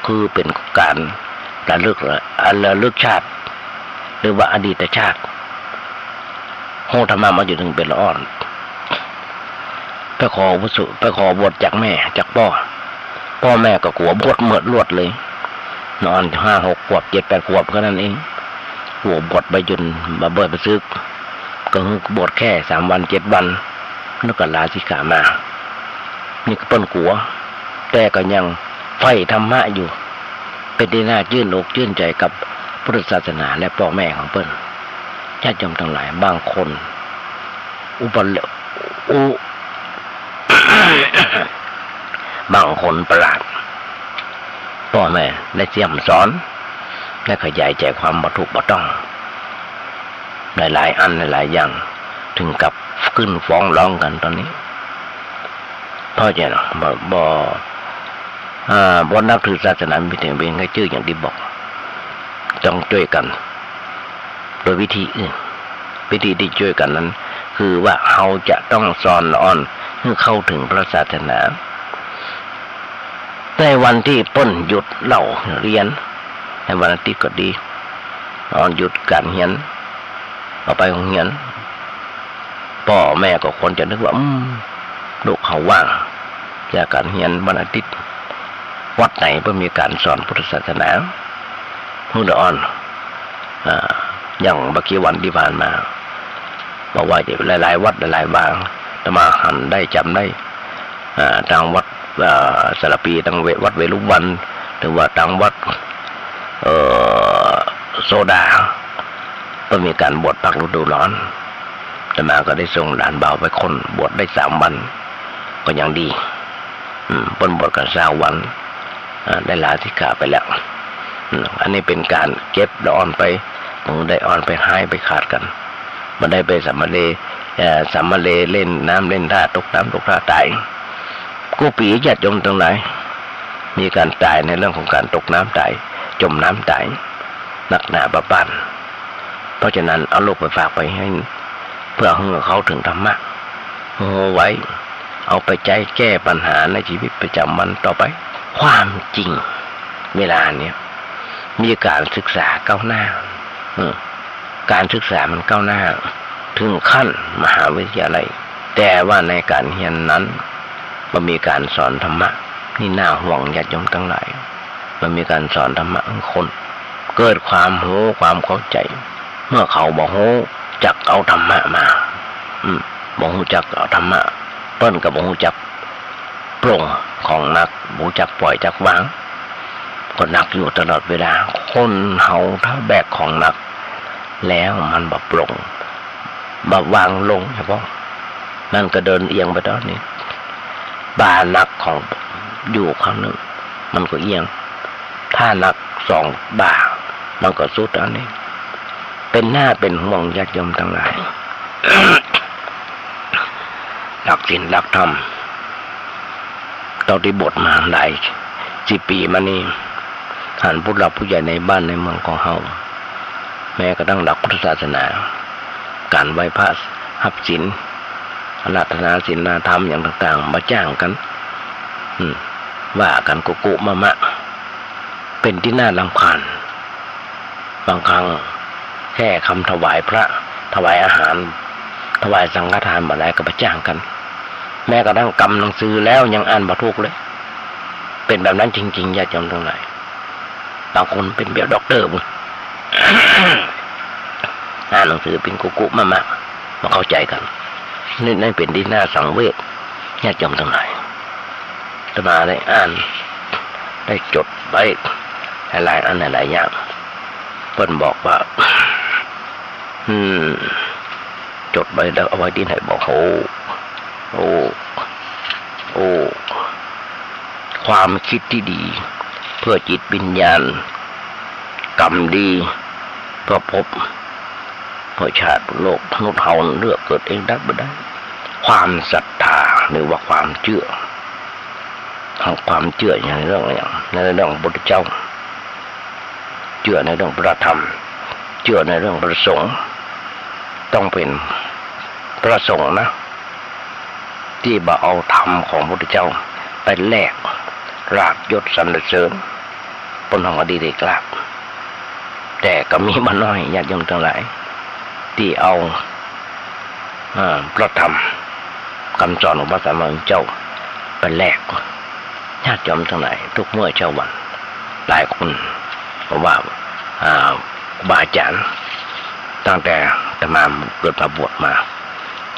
คือเป็นการระลึกชาติหรือว่าอดีตชาติโง่ธรรมะมาอยู่ถึงเป็นละอ่อนไปขอบวชจากแม่จากพ่อแม่ก็กลัวบวชเหมือดลวดเลยนอน5-6 ขวบ 7-8 ขวบก็นั่นเองหัวบวชไปจนมาเบิดไปซึกก็บวชแค่3 วัน 7 วันแล้วก็ลาสิกขามานี่ก็เปิ้นกลัวแต่ก็ยังไฟธรรมะอยู่เป็นที่น่าชื่นอกชื่นใจกับพุทธศาสนาและพ่อแม่ของเปิ้นญาติโยมทั้งหลายบางคนบางคนประหลาดพ่อแม่ได้เสี่ยมสอนและขยายใจความบ่ถูกบ่ต้องหลายอันหลายอย่างถึงกับขึ้นฟ้องร้องกันตอนนี้เพราะฉะนั้นบ่นับถือศาสนาไม่ถึงเป็นแค่ชื่ออย่างที่บอกต้องช่วยกันโดยวิธีอื่นวิธีที่ช่วยกันนั้นคือ คือว่าเราจะต้องสอนอ่อนให้เข้าถึงพระศาสนาในวันที่ป้นหยุดเล่าเรียนในวันอาทิตย์ก็ดีหยุดการเรียนเอาไปโรงเรียนพ่อแม่ก็ควรจะนึกว่าลูกเขาว่างจากการเรียนวันอาทิตย์วัดไหนเพื่อมีการสอนพุทธศาสนาผู้อ่อนอย่างเมื่อกี้วันที่ผ่านมาบอกว่าจะหลายๆวัดหลายๆบางจะมาหันได้จำได้ทางวัดสารปีทางวัดเวรุวันหรือว่าทางวัดโซดาก็มีการบวชภาคฤดูร้อนแต่มาก็ได้ส่งหลานบ่าวไปคนบวชได้3 วันก็ยังดีปนบวชกัน3 วันได้ลาสิกขาไปแล้วอันนี้เป็นการเก็บดอนไปได้อ่อนไปหายไปขาดกันมันได้ไปสัมมาเลเล่นน้ำเล่นท่าตกน้ำตกท่าตายกูปีญาติโยมตรงไหนมีการตายในเรื่องของการตกน้ำตายจมน้ำตายหนักหนาประปันเพราะฉะนั้นเอาลูกไปฝากไปให้เพื่อให้เขาถึงธรรมะไว้เอาไปใจแก้ปัญหาในชีวิตประจำวันต่อไปความจริงเวลาเนี้ยมีการศึกษาก้าวหน้าการศึกษามันก้าวหน้าถึงขั้นมหาวิทยาลัยแต่ว่าในการเรียนนั้นมันมีการสอนธรรมะนี่น่าห่วงญาติโยมทั้งหลายมันมีการสอนธรรมะให้คนเกิดความรู้ความเข้าใจเมื่อเขาบอกรู้จักเอาธรรมะมาบอกรู้จักเอาธรรมะเปิ้นกับบอกรู้จักปรงของนักบอกรู้จักปล่อยจักวางก็หนักอยู่ตลอดเวลาคนเฮาถ้าแบกของหนักแล้วมันแบบปรงแบบวางลงเฉพาะนั่นก็เดินเอียงไปตอนนี้บาหนักของอยู่ข้างหนึ่งมันก็เอียงถ้าหนัก2 บามันก็สุดอันนี้เป็นหน้าเป็นห่วงญาติโยมทั้งหลาย หลักศีลหลักธรรมตอนที่บทมาหลาย10 ปีมานี้ท่านผู้หลักผู้ใหญ่ในบ้านในเมืองของเฮาแม้กระทั่งหลักพุทธศาสนาการไหว้พระหับศีลอาราธนาศีลธรรมอย่างต่างๆมาจ้างกันว่ากันกุมะเป็นที่น่ารำคาญบางครั้งแค่คำถวายพระถวายอาหารถวายสังฆทานมาแล้วก็มาจ้างกันแม้กระทั่งกำหนังสือแล้วยังอ่านบ่ถูกเลยเป็นแบบนั้นจริงๆญาติโยมทั้งหลายบางคนเป็นแบบด็อกเตอร์อ่านหนังสือเป็นกุมะมาเข้าใจกันนี่เป็นที่น่าสังเวชญาติโยมทั้งหลายจะมาได้อ่านได้จดไว้หลายอันหลายอย่างเพิ่นบอกว่าจดไว้แล้วเอาไว้ที่ไหนบอกโอ้ความคิดที่ดีเพื่อจิตวิญญาณกรรมดีเพื่อพบเพื่อชาติโลกมนุษย์เฮาเลือกเกิดเองได้บ่ได้ความศรัทธาหรือว่าความเชื่อในเรื่องในเรื่องพระพุทธเจ้าเชื่อในเรื่องพระธรรมเชื่อในเรื่องพระสงฆ์ต้องเป็นพระสงฆ์นะที่บ่เอาธรรมของพระพุทธเจ้าไปแลกราบยศสรรเสริญปนของอดีตกลาบแต่ก็มีมาน้อยญาติโยมทั้งหลายที่เอาพระธรรมคำสอนของพระสัมมาสัมพุทธเจ้าไปแลกญาติโยมทั้งหลายทุกเมื่อเช้าวันหลายคนบอกว่าบาอาจารย์ตั้งแต่จะมาเกิดมาบวชมา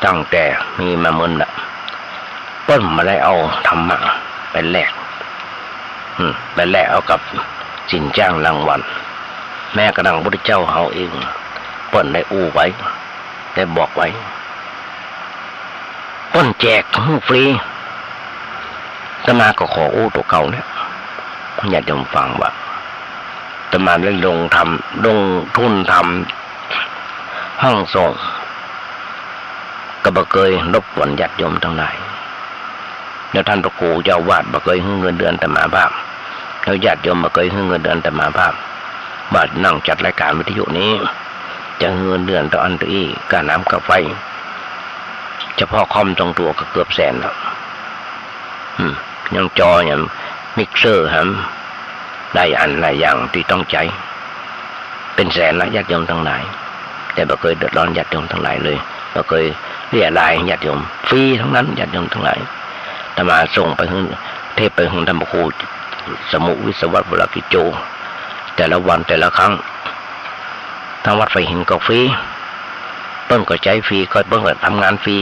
ตั้งแต่มีมาเมื่อต้นมาได้เอาธรรมะไปแลกเอากับสินจ้างรางวัลแม้กระทั่งพระพุทธเจ้าเฮาเองเปิ้นได้อู้ไว้ได้บอกไว้เปิ้นแจกฟรีอาตมาก็ขออู้ตัวเก่าเนี่ยอยากจะฟังว่าอาตมาได้ลงทุนทำห้องส่งก็บ่เคยรบกวนญาติโยมทั้งหลายแล้วท่านพระครูเจ้าวาดบ่เคยให้เงินเดือนอาตมาภาพแล้วญาติโยมบ่เคยให้เงินเดือนอาตมาภาพบาดนั่งจัดรายการวิทยุนี้จะเงินเดือนต่ออันตัวอีกค่าน้ำค่าไฟ เฉพาะคอมตรงตัวก็เกือบแสนแล้วยังจออย่างมิกเซอร์ฮะหลายอันหลายอย่างที่ต้องใช้เป็นแสนละญาติโยมทั้งหลายแต่บ่เคยเดือดร้อนญาติโยมทั้งหลายเลยบ่เคยเรียรายญาติโยมฟรีทั้งนั้นญาติโยมทั้งหลายแต่มาส่งไปให้เทพไปให้ธรรมครูสมุวิศวัตวรกิจโจแต่ละวันแต่ละครั้งทางวัดไฟหินก็ฟรีเปิ้นก็ใช้ฟรีก็เปิ้นก็ทำงานฟรี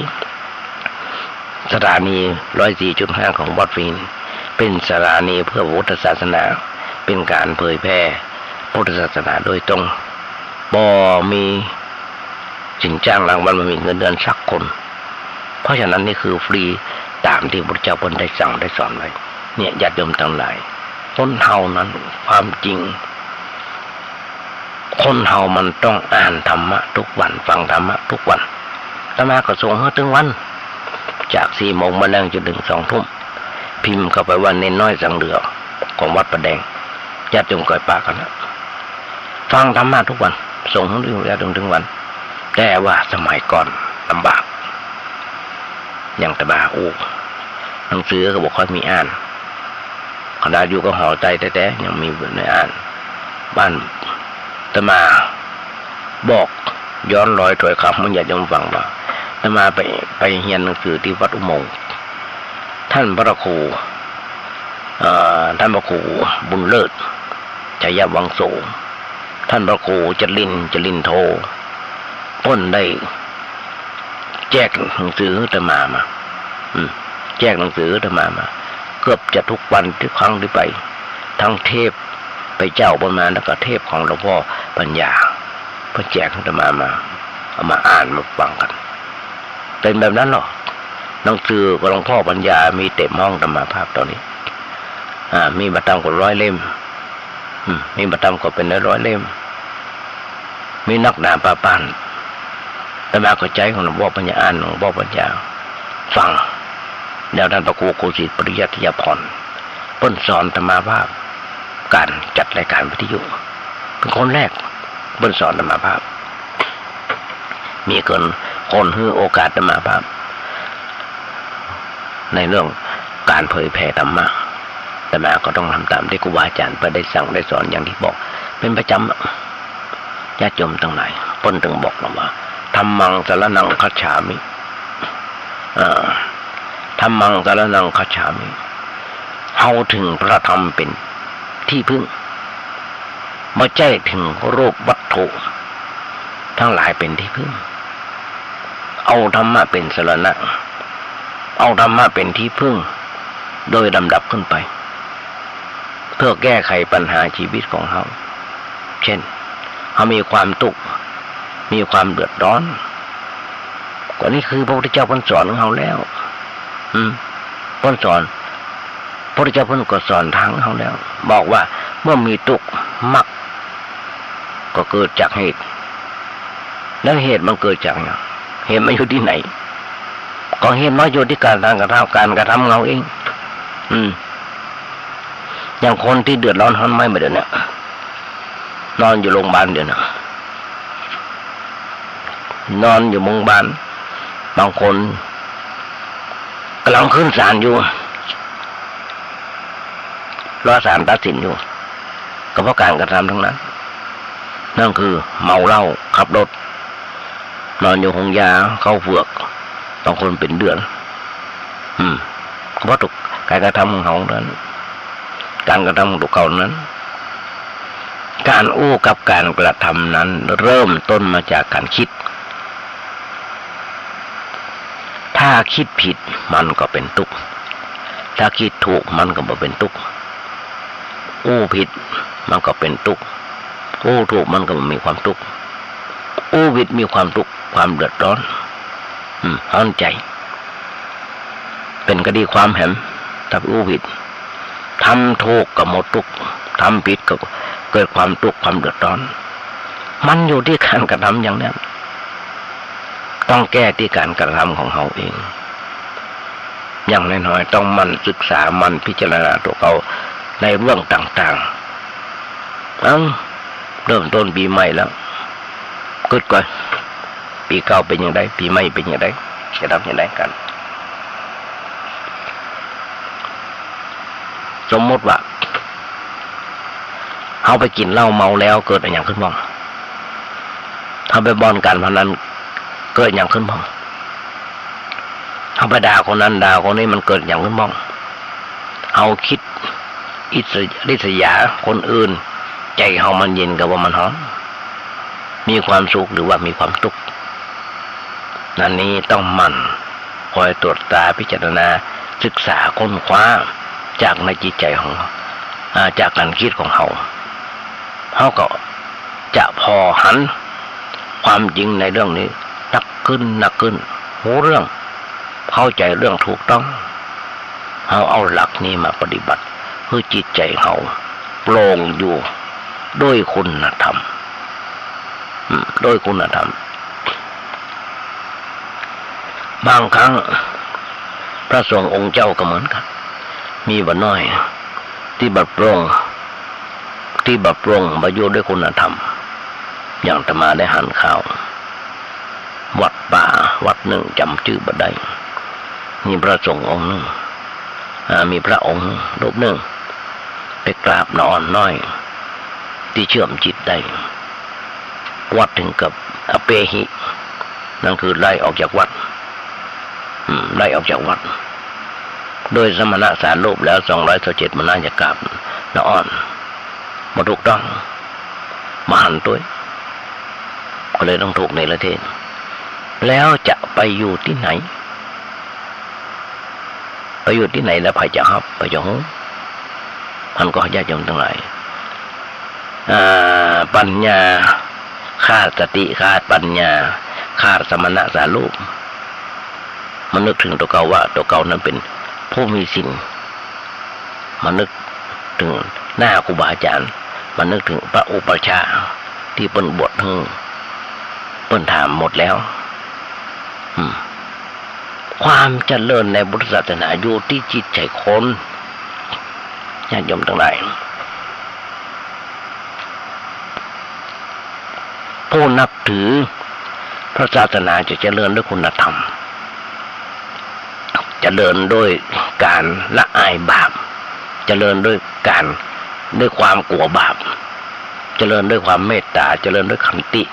สถานี 104.5 ของวัดไฟหินเป็นสถานีเพื่อพุทธศาสนาเป็นการเผยแพร่พุทธศาสนาโดยตรงบ่มีสินจ้างรางวัลไม่มีเงินเดือนสักคนเพราะฉะนั้นนี่คือฟรีตามที่พระเจ้าเพิ่นได้สั่งได้สอนไว้เนี่ยญาติโยมทั้งหลายคนเฮานั้นความจริงคนเฮามันต้องอ่านธรรมะทุกวันฟังธรรมะทุกวันอาตมาก็ส่งให้ถึงวันจาก 4 โมงมาแล้วจนถึง 2 ทุ่มพิมพ์เข้าไปว่าเน้นน้อยสังเดือของวัดประแดงญาติโยมก่อยปากกันนะฟังธรรมะทุกวันส่งให้ญาติโยมถึงวันแต่ว่าสมัยก่อนลำบากอย่างตะบาหนังสือก็บอกค่อยมีอ่านขนาดอยู่ก็ห่อใจแต่ยังมีในอ่านบ้านตะมาบอกย้อนรอยถอยคำมันอยากจะฟังว่าตะมาไปเรียนหนังสือที่วัดอุโมงค์ท่านพระครูบุญเลิศชัยวังโสท่านพระครูจรินโทพ้นได้แจกหนังสือตะมาแจกหนังสือตะมาเกือบจะทุกวันทุกครั้งที่ไปทั้งเทพไปเจ้าประมาณแล้วก็เทพของหลวงพ่อปัญญาเพื่อแจกตะมาเอามาอ่านมาฟังกันเป็นแบบนั้นหรอหนังสือของหลวงพ่อปัญญามีเต็มห้องธรรมภาพตอนนี้มีบัตรตามกว่า100 เล่มมีบัตรตามกว่าเป็น100 เล่มมีนักดาบปาปานแต่มาเข้าใจของหลวงพ่อปัญญาอ่านหลวงพ่อปัญญาฟังแล้วท่านพระครูโกศิษฐ์ปริยัติยพรเพิ่นสอนธรรมภาพการจัดรายการวิทยุเป็นคนแรกเพิ่นสอนธรรมภาพมีคนให้โอกาสธรรมภาพในเรื่องการเผยแผ่ธรรมะแต่มาก็ต้องทำตามที่ครูบาอาจารย์ไปได้สั่งได้สอนอย่างที่บอกเป็นประจำญาติโยมทั้งหลายเพิ่นถึงบอกเราว่าธัมมังสรณังคัจฉามิธัมมังสรณังคัจฉามิเฮาถึงพระธรรมเป็นที่พึ่งบ่ใจถึงรูปวัตถุทั้งหลายเป็นที่พึ่งเอาธรรมะเป็นสรณะเอาธรรมะเป็นที่พึ่งโดยลำดับขึ้นไปเพื่อแก้ไขปัญหาชีวิตของเขาเช่นเขามีความทุกข์มีความเดือดร้อนก็นี่คือพระพุทธเจ้าเพิ่นสอนของเขาแล้วเพิ่นสอนพระพุทธเจ้าเพิ่นก็สอนทางเขาแล้วบอกว่าเมื่อมีทุกข์มากก็เกิดจากเหตุแล้วเหตุมันเกิดจากอะไรเหตุมันอยู่ที่ไหนก็เหตุมันอยู่ที่การกระทำเราเองอย่างคนที่เดือดร้อนร้อนไม่เดือดเนี่ยนอนอยู่โรงพยาบาลเดี๋ยวนะนอนอยู่โรงพยาบาลบางคนกำลังขึ้นศาลอยู่รอศาลตัดสินอยู่ก็เพราะการกระทำทั้งนั้นนั่นคือเมาเหล้าขับรถนอนอยู่ห้องยาเข้าเฝือกบางคนเป็นเดือนเพราะถูกการกระทำของเขานั้นการกระทำของตัวเขานั้นการอู้กับการกระทำนั้นเริ่มต้นมาจากการคิดถ้าคิดผิดมันก็เป็นทุกข์ถ้าคิดถูกมันก็บ่เป็นทุกข์อู้ผิดมันก็เป็นทุกข์อู้ถูกมันก็มีความทุกข์อู้ผิดมีความทุกข์ความเดือดร้อนร้อนใจเป็นคดีความแหมถ้าอู้ผิดทำถูกก็หมดทุกข์ทำผิดก็เกิดความทุกข์ความเดือดร้อนมันอยู่ที่การกระทำอย่างนั้นต้องแก้ที่การกระทำของเขาเองอย่างน้อยๆต้องมันศึกษามันพิจารณาตัวเขาในเรื่องต่างๆเริ่มต้นปีใหม่แล้วกึดก่อนปีเก่าเป็นอย่างไรปีใหม่เป็นอย่างไร จะทำอย่างไรกันสมมติว่าเขาไปกินเหล้าเมาแล้วเกิดอะไรอย่างขึ้นบ้างเขาไปบอนการพนันเกิดอย่างขึ้นบ้างเขาไปด่าคนนั้นด่าคนนี้มันเกิดอย่างขึ้นบ้างเอาคิดริษยาคนอื่นใจเขามันเย็นกับว่ามันร้อนมีความสุขหรือว่ามีความทุกข์นั่นนี้ต้องมั่นคอยตรวจตาพิจารณาศึกษาค้นคว้าจากในจิตใจของเราจากการคิดของเขาก็จะพอหันความจริงในเรื่องนี้หนักขึ้นหูเรื่องเข้าใจเรื่องถูกต้องเขาเอาหลักนี้มาปฏิบัติเพื่อจิตใจเขาโปร่งอยู่ด้วยคุณธรรมด้วยคุณธรรมบางครั้งพระสงฆ์องค์เจ้าก็เหมือนกันมีบ่น้อยที่บัดปรงมาอยู่ด้วยคุณธรรมอย่างอาตมาได้หันข่าววัดป่าวัดหนึ่งจำชื่อบ่ได้มีพระสงฆ์องค์หนึ่งมีพระองค์รูปหนึ่งไปกราบนอนน้อยที่เชื่อมจิตได้วัดถึงกับอเปหินั่นคือไล่ออกจากวัดโดยสมณะสารรูปแล้ว227มันน่าจะกราบนอนมาถูกต้องมาหันตัวก็เลยต้องถูกในประเทศแล้วจะไปอยู่ที่ไหนแล้วภัยจะฮับไปจะหูท่านก็ญาติโยมทั้งหลายปัญญาขาดสติขาดปัญญาขาดสมณะสารรูปมันนึกถึงตัวเก่าว่าตัวเก่านั้นเป็นผู้มีสิ่งมันนึกถึงหน้าครูบาอาจารย์มันนึกถึงพระอุปัชฌาย์ที่เปิ้นบวชเปิ้นถามหมดแล้วความเจริญในพุทธศาสนาอยู่ที่จิตใจคนญาติโยมทั้งหลายผู้นับถือพระศาสนาจะเจริญด้วยคุณธรรมเจริญด้วยการละอายบาปเจริญด้วยความกลัวบาปเจริญด้วยความเมตตาเจริญด้วยขันติ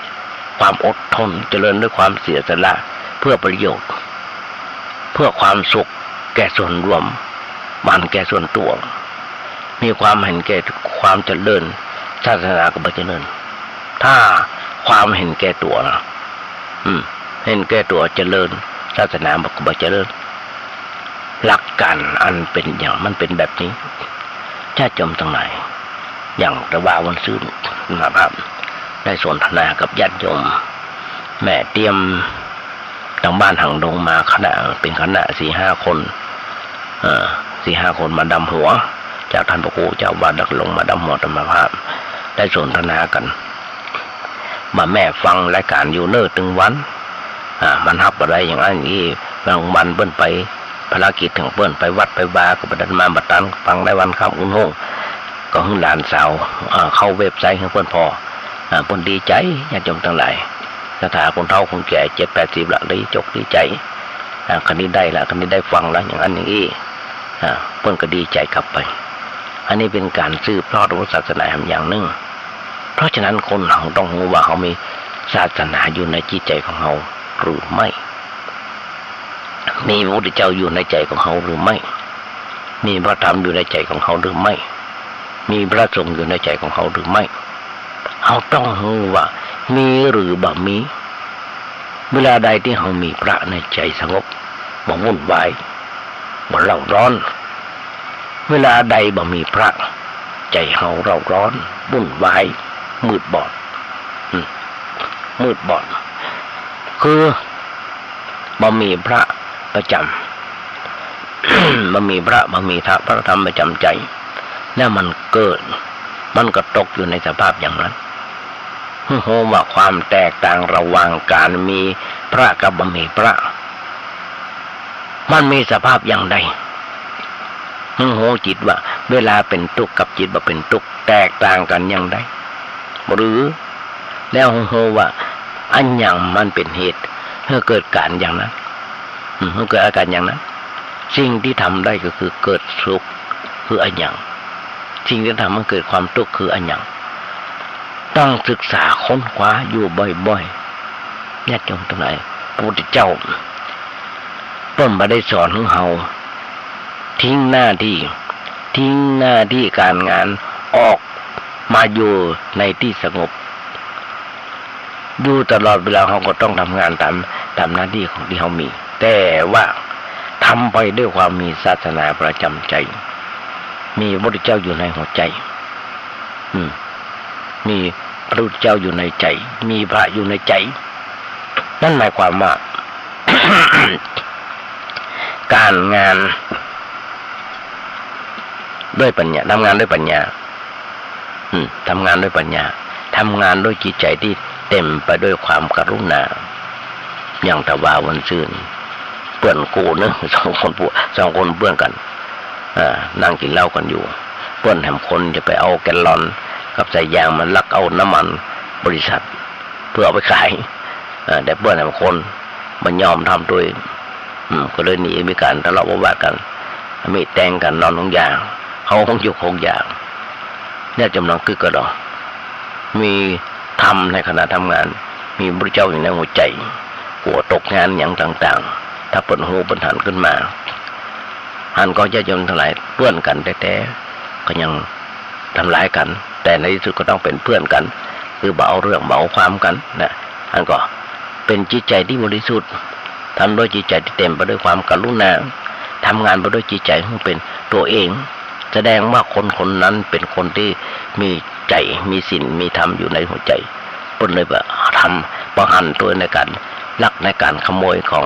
ความอดทนเจริญด้วยความเสียสละเพื่อประโยชน์เพื่อความสุขแก่ส่วนรวมมันแก่ส่วนตัวมีความเห็นแก่ความเจริญศาสนาก็บ่เจริญถ้าความเห็นแก่ตัวนะเห็นแก่ตัวเจริญศาสนาก็บ่เจริญหลักการอันเป็นอย่างมันเป็นแบบนี้ญาติโยมทั้งหลายอย่างตะวาวันซื่นนะครับได้สนทนากับญาติโยมแม่เตรียมทางบ้านหางดงมาเป็นคณะ 4-5 คน4-5 คนมาดำหัวจากท่านพระครูเจ้าวาดดักลงมาดำหัวธรรมภาพได้สนทนากันมาแม่ฟังรายการอยู่เนิ่ตึงวันมันฮับอะไรอย่างนั้นนี่บางวันเปิ้นไปภารกิจถึงเปิ้นไปวัดไปบาก็ไปดันมาบัดตันฟังได้วันค่ำอุ่นห้องก็หึ่งหลานสาวเข้าเว็บไซต์ของเปิ้นพอเปิ้นดีใจญาติโยมทั้งหลายสถาคนเฒ่าคนแก่70-80ละดีจกดีใจคันนี้ได้ละคันนี้ได้ฟังแล้วอย่างนั้นอย่างนี้เปิ้นก็ดีใจกลับไปอันนี้เป็นการสืบทอดศาสนาอย่างหนึ่งเพราะฉะนั้นคนเราต้องรู้ว่าเขามีศาสนาอยู่ในจิตใจของเขาหรือไม่มีพระพุทธเจ้าอยู่ในใจของเขาหรือไม่มีพระธรรมอยู่ในใจของเขาหรือไม่มีพระสงฆ์อยู่ในใจของเขาหรือไม่เขาต้องรู้ว่ามีหรือบ่มีเวลาใดที่เขามีพระในใจสงบบ่วุ่นวายบ่เร่าร้อนเวลาใดบ่มีพระใจเขาเร่าร้อนวุ่นวายมืดบอดคือบ่มีพระประจำ บ่มีพระธรรมประจำใจแล้วมันเกิดมันก็ตกอยู่ในสภาพอย่างนั้นโหว่าความแตกต่างระหว่างการมีพระกับบ่มีพระมันมีสภาพอย่างใดโหจิตว่าเวลาเป็นทุกข์กับจิตบ่เป็นทุกข์แตกต่างกันอย่างใดหรือแล้วโหว่าอันอย่างมันเป็นเหตุให้เกิดการอย่างนั้น มันเกิดอาการอย่างนั้นสิ่งที่ทำได้ก็คือเกิดสุขคืออันอย่างสิ่งที่ทำให้เกิดความทุกข์คืออันอย่างต้องศึกษาค้นคว้าอยู่บ่อยๆญาติโยมทั้งหลายพระพุทธเจ้าต้นมาได้สอนให้เราทิ้งหน้าที่การงานออกมาอยู่ในที่สงบอยู่ตลอดเวลาเราก็ต้องทำงานตามหน้าที่ของที่เรามีแต่ว่าทำไปด้วยความมีศาสนาประจำใจมีพระพุทธเจ้าอยู่ในหัวใจมีพระพุทธเจ้าอยู่ในใจมีพระอยู่ในใจนั่นหมายความว่า การงานด้วยปัญญาทำงานด้วยปัญญาทำงานด้วยปัญญาทำงานด้วยจิตใจที่เต็มไปด้วยความกรุณาอย่างตะวาวันซื่นเพื่อนกูนึงสองคนเพื่อนกันนั่งกินเหล้ากันอยู่เพื่อนแถมคนจะไปเอาแกลลอนกับใส่ยางมันลักเอาน้ำมันบริษัทเพื่อเอาไปขายแต่เพื่อนแถมคนมันยอมทำด้วยก็เลยหนีมีการทะเลาะวิวาทกันมีแตงกันนอนของยางเขาคงอยู่คงยางเนี่ยจำลองคือกระดอมีทำในขณะทำงานมีพระเจ้าอยู่ในหัวใจหัวตกงานอย่างต่างๆถ้าเปิดหูเปิดหันขึ้นมาหันก็จะยนทั้งหลายเพื่อนกันแต่ก็ยังทำร้ายกันแต่ในที่สุดก็ต้องเป็นเพื่อนกันคือเบาเรื่องเบาความกันนะอันก็เป็นจิตใจที่บริสุทธิ์ทำด้วยจิตใจที่เต็มไปด้วยความกรุณาทำงานไปด้วยจิตใจที่เป็นตัวเองแสดงว่าคนนั้นเป็นคนที่มีใจมีศีลมีธรรมอยู่ในหัวใจเปิ้นเลยแบบทำประหันตัวในการลักในการขโมยของ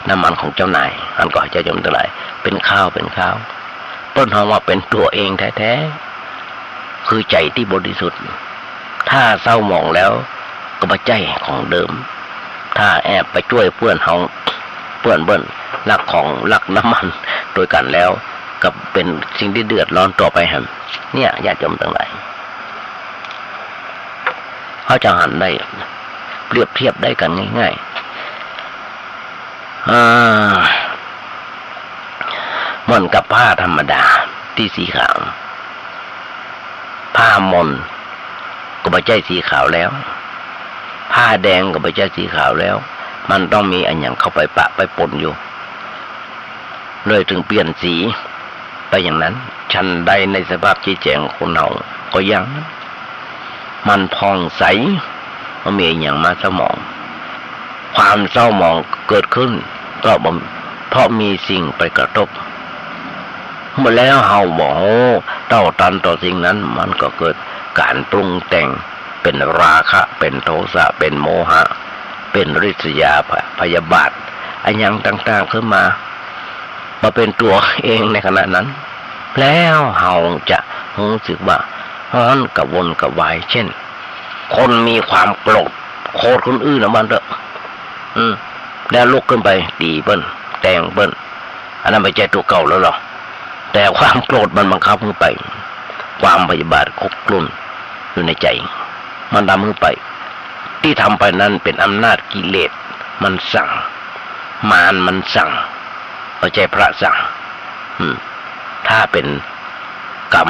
น้ำมันของเจ้านายอันก็จะยมทั้งหลายเป็นข้าวเปิ้นทำว่าเป็นตัวเองแท้ๆคือใจที่บริสุทธิ์ถ้าเศร้าหมองแล้วก็บ่ใจของเดิมถ้าแอบไปช่วยเพื่อนเบิ้นลักของลักน้ำมันโดยกันแล้วก็เป็นสิ่งที่เดือดร้อนต่อไปครับเนี่ยญาติโยมทั้งหลายเขาจะหันได้เปรียบเทียบได้กันง่ายๆมันกับผ้าธรรมดาที่สีขาวผ้ามนก็ไม่ใช่สีขาวแล้วผ้าแดงก็ไม่ใช่สีขาวแล้วมันต้องมีอันอย่างเข้าไปปะไปปนอยู่เลยถึงเปลี่ยนสีไปอย่างนั้นฉันใดในสภาพจิตใจของคนเราก็ยังมันผ่องใสมันมีอย่างมาสมองความเศร้าหมองเกิดขึ้นก็เพราะมีสิ่งไปกระทบเมื่อแล้วเฮาบอกเต้าตันต่อสิ่งนั้นมันก็เกิดการปรุงแต่งเป็นราคะเป็นโทสะเป็นโมหะเป็นริษยาพยาบาทอันยังต่างๆขึ้นมาเป็นตัวเองในขณะนั้นแล้วเฮาจะรู้สึกว่าฮ้อนกับวนกับวายเช่นคนมีความโกรธโคตรคนอื่นนะมันเถอะแล้วลุกขึ้นไปตีเปิ้นแต่งเปิ้นอันนั้นไม่ใช่ตัวเก่าแล้วหรอแต่ความโกรธมันบังคับขึ้นไปความพยาบาทคุกกลุ่นอยู่ในใจมันทำขึ้นไปที่ทำไปนั้นเป็นอำนาจกิเลสมันสั่งมารมันสั่งไม่ใช่พระสั่งถ้าเป็นกรรม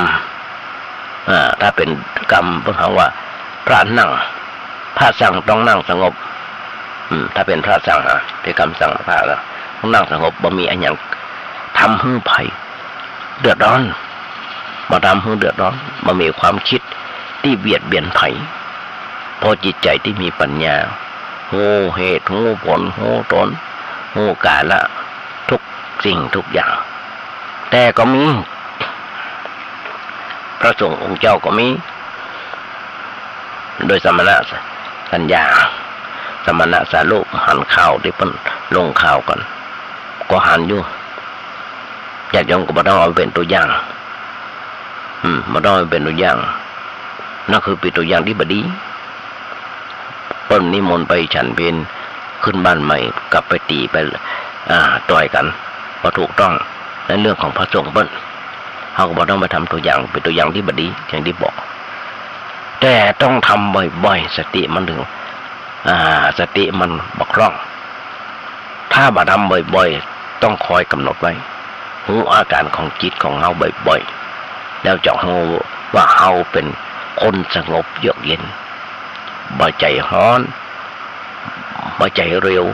ถ้าเป็นกรรมเพราะว่าพระนั่งพระสั่งต้องนั่งสงบถ้าเป็นพระสั่งเป็นคำสั่งพระแล้วต้องนั่งสงบบ่มีอันอย่างทำให้ภัยเดือดร้อนมาทำให้เดือดร้อนมามีความคิดที่เบียดเบียนภัยพอจิตใจที่มีปัญญาหูเหตุหูผลหูตนหูกาละทุกสิ่งทุกอย่างแต่ก็มีพระสงฆ์องค์เจ้าก็มีโดยสมณะสัญญาสมณะสาลูกหันข่าวที่เพิ่นลงข่าวกันก็หันอยู่ญาติโยมก็บ่ต้องเอาเป็นตัวอย่างบ่ต้องเอาเป็นตัวอย่างนั่นคือเป็นตัวอย่างที่บ่ดีเพิ่นนิมนต์ไปฉันเพลขึ้นบ้านใหม่กลับไปตีไปต่อยกันบ่ถูกต้องในเรื่องของพระสงฆ์เพิ่นเฮาก็บ่ต้องไปทำตัวอย่างเป็นตัวอย่างที่บ่ดีอย่างที่บอกแต่ต้องทำบ่อยๆสติมันถึงสติมันบกพร่องท ถ้ามาทำบ่อยๆต้องคอยกำหนดไว้รู้อาการของจิตของเฮาบ่อยๆแล้วจะรู้ว่าเฮาเป็นคนสงบเยือกเย็นบ่ใจร้อนบ่ใจเร็ว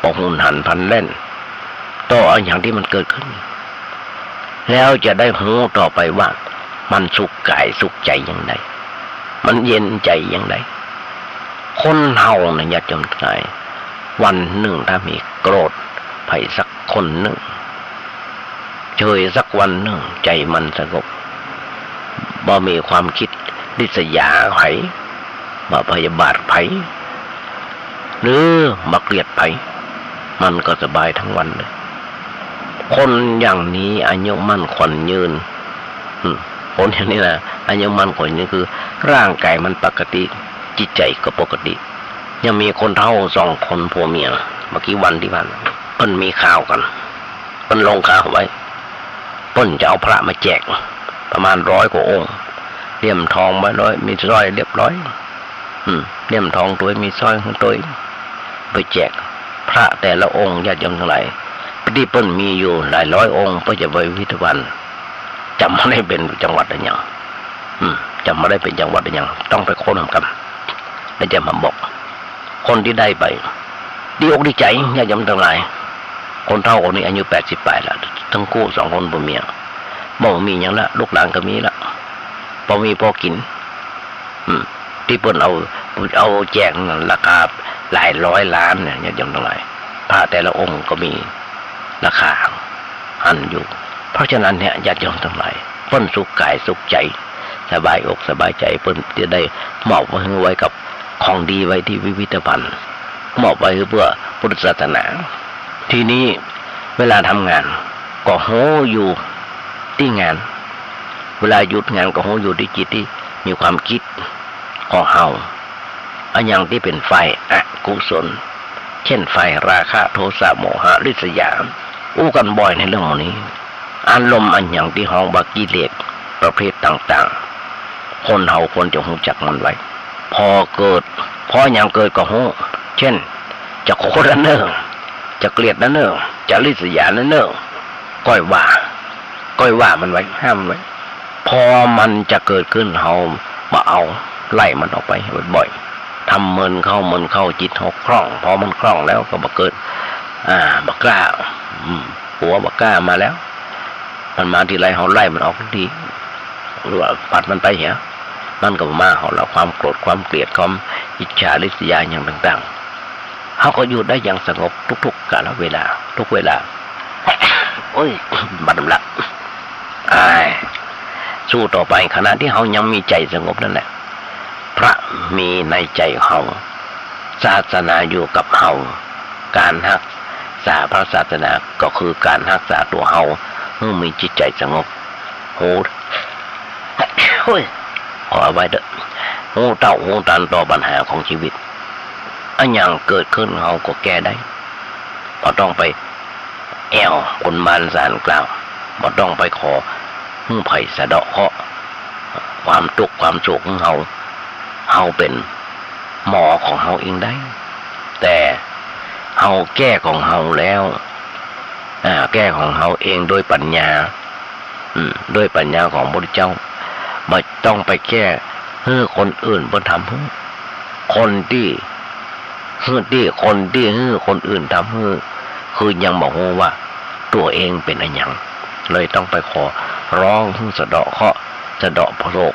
บ่หุนหันพลันแล่นต่ออย่างที่มันเกิดขึ้นแล้วจะได้รู้ต่อไปว่ามันสุขกายสุขใจอย่างไรมันเย็นใจอย่างไรคนเฮาเนี่ยญาติโยมทั้งหลายวันหนึ่งถ้ามีโกรธไผสักคนหนึ่งเฉยสักวันหนึ่งใจมันสงบบ่มีความคิดริษยาไผบ่พยาบาทไผหรือมาเกลียดไผมันก็สบายทั้งวันเลยคนอย่างนี้อายุมั่นขวัญยืนคนอย่างนี้นะอายุมั่นขวัญยืนคือร่างกายมันปกติจิตใจก็ปกติยังมีคนเฒ่า2 คนผัวเมียเมื่อกี้วันที่ผ่านเพิ่นมีข่าวกันเพิ่นลงข่าวไว้เพิ่นจะเอาพระมาแจกประมาณ100 กว่าองค์เลี่ยมทองไว้100มีสร้อยเรียบร้อยเลี่ยมทองตัวมีสร้อยตัวไปแจกพระแต่ละองค์ญาติโยมทั้งหลายที่เพิ่นมีอยู่หลายร้อยองค์เพื่อจะไปพิพิธภัณฑ์จำไม่ได้เป็นจังหวัดอะไรอย่างจำไม่ได้เป็นจังหวัดอะไรอย่างต้องไปค้นกันแล้วจะมาบอกคนที่ได้ไปดีอกดีใจญาติโยมทั้งหลายคนเฒ่าคนนี้อายุ88แล้วทั้งคู่2 คนผัวเมียบ่มีหยังละลูกหลานก็มีละบ่มีพอกินที่เพิ่นเอาแจกราคาหลายร้อยล้านเนี่ยญาติโยมทั้งหลายพระแต่ละองค์ก็มีราคาอันอยู่เพราะฉะนั้นเนี่ยญาติโยมทั้งหลายเพิ่นสุขกายสุขใจสบายอกสบายใจเพิ่นจะได้มอบไว้กับของดีไว้ที่พิพิธภัณฑ์มอบไว้เพื่อพุทธศาสนาทีนี้เวลาทำงานก็โหอยู่ที่งานเวลาหยุดงานก็โหอยู่ที่จิตที่มีความคิดของเฮาอันอย่างที่เป็นไฟอกุศลเช่นไฟราคะโทสะโมหะริษยาอู้กันบ่อยในเรื่องนี้อารมณ์อันอย่างที่ห้องว่ากิเลสประเภทต่างๆคนเฮาควรจะรู้จักมันไว้พออย่างเกิดก็รู้เช่นจะโคตรเนอจะเกลียดเนอจะริษยาเนอก้อยว่ามันไว้ห้ามไว้พอมันจะเกิดขึ้นเฮามาเอาไล่มันออกไปบ่อยๆทำเมินเข้าจิตคล่องพอมันคล่องแล้วก็บ่เกิดบ่กล้าหัวบ่กล้ามาแล้วมันมาทีไรเฮาไล่มันออกทีหรือว่าปัดมันไปเหี้ยมันก็มาเฮาแล้วความโกรธความเกลียดความอิจฉาริษยาอย่างต่างๆเฮาก็อยู่ได้อย่างสงบทุกๆกาลเวลาทุกเวลาโอ้ยบัดน้ำลักสู้ต่อไปขณะที่เฮายังมีใจสงบนั่นแหละพระมีในใจเฮาศาสนาอยู่กับเฮาการรักษาพระศาสนาก็คือการรักษาตัวเฮาให้มีจิตใจสงบโอ้ยขอไว้เด้อหูเต้าหูตันต่อปัญหาของชีวิตอันอย่างเกิดขึ้นเฮาก็แก้ได้บ่ต้องไปแอวคนบานสารกล่าวบ่ต้องไปขอหูไผ่สะเดาะเคราะห์ความทุกข์ความโศกของเฮาเป็นหมอของเฮาเองได้แต่เฮาแก้ของเฮาแล้วแก้ของเฮาเองโดยปัญญาด้วยปัญญาของพระพุทธเจ้าไม่ต้องไปแก้ให้คนอื่นเพิ่นทำให้คนที่ให้คนอื่นทำให้คือยังบอกว่าตัวเองเป็นอะไรอย่างเลยต้องไปขอร้องสะเดาะเคราะห์สะเดาะโศก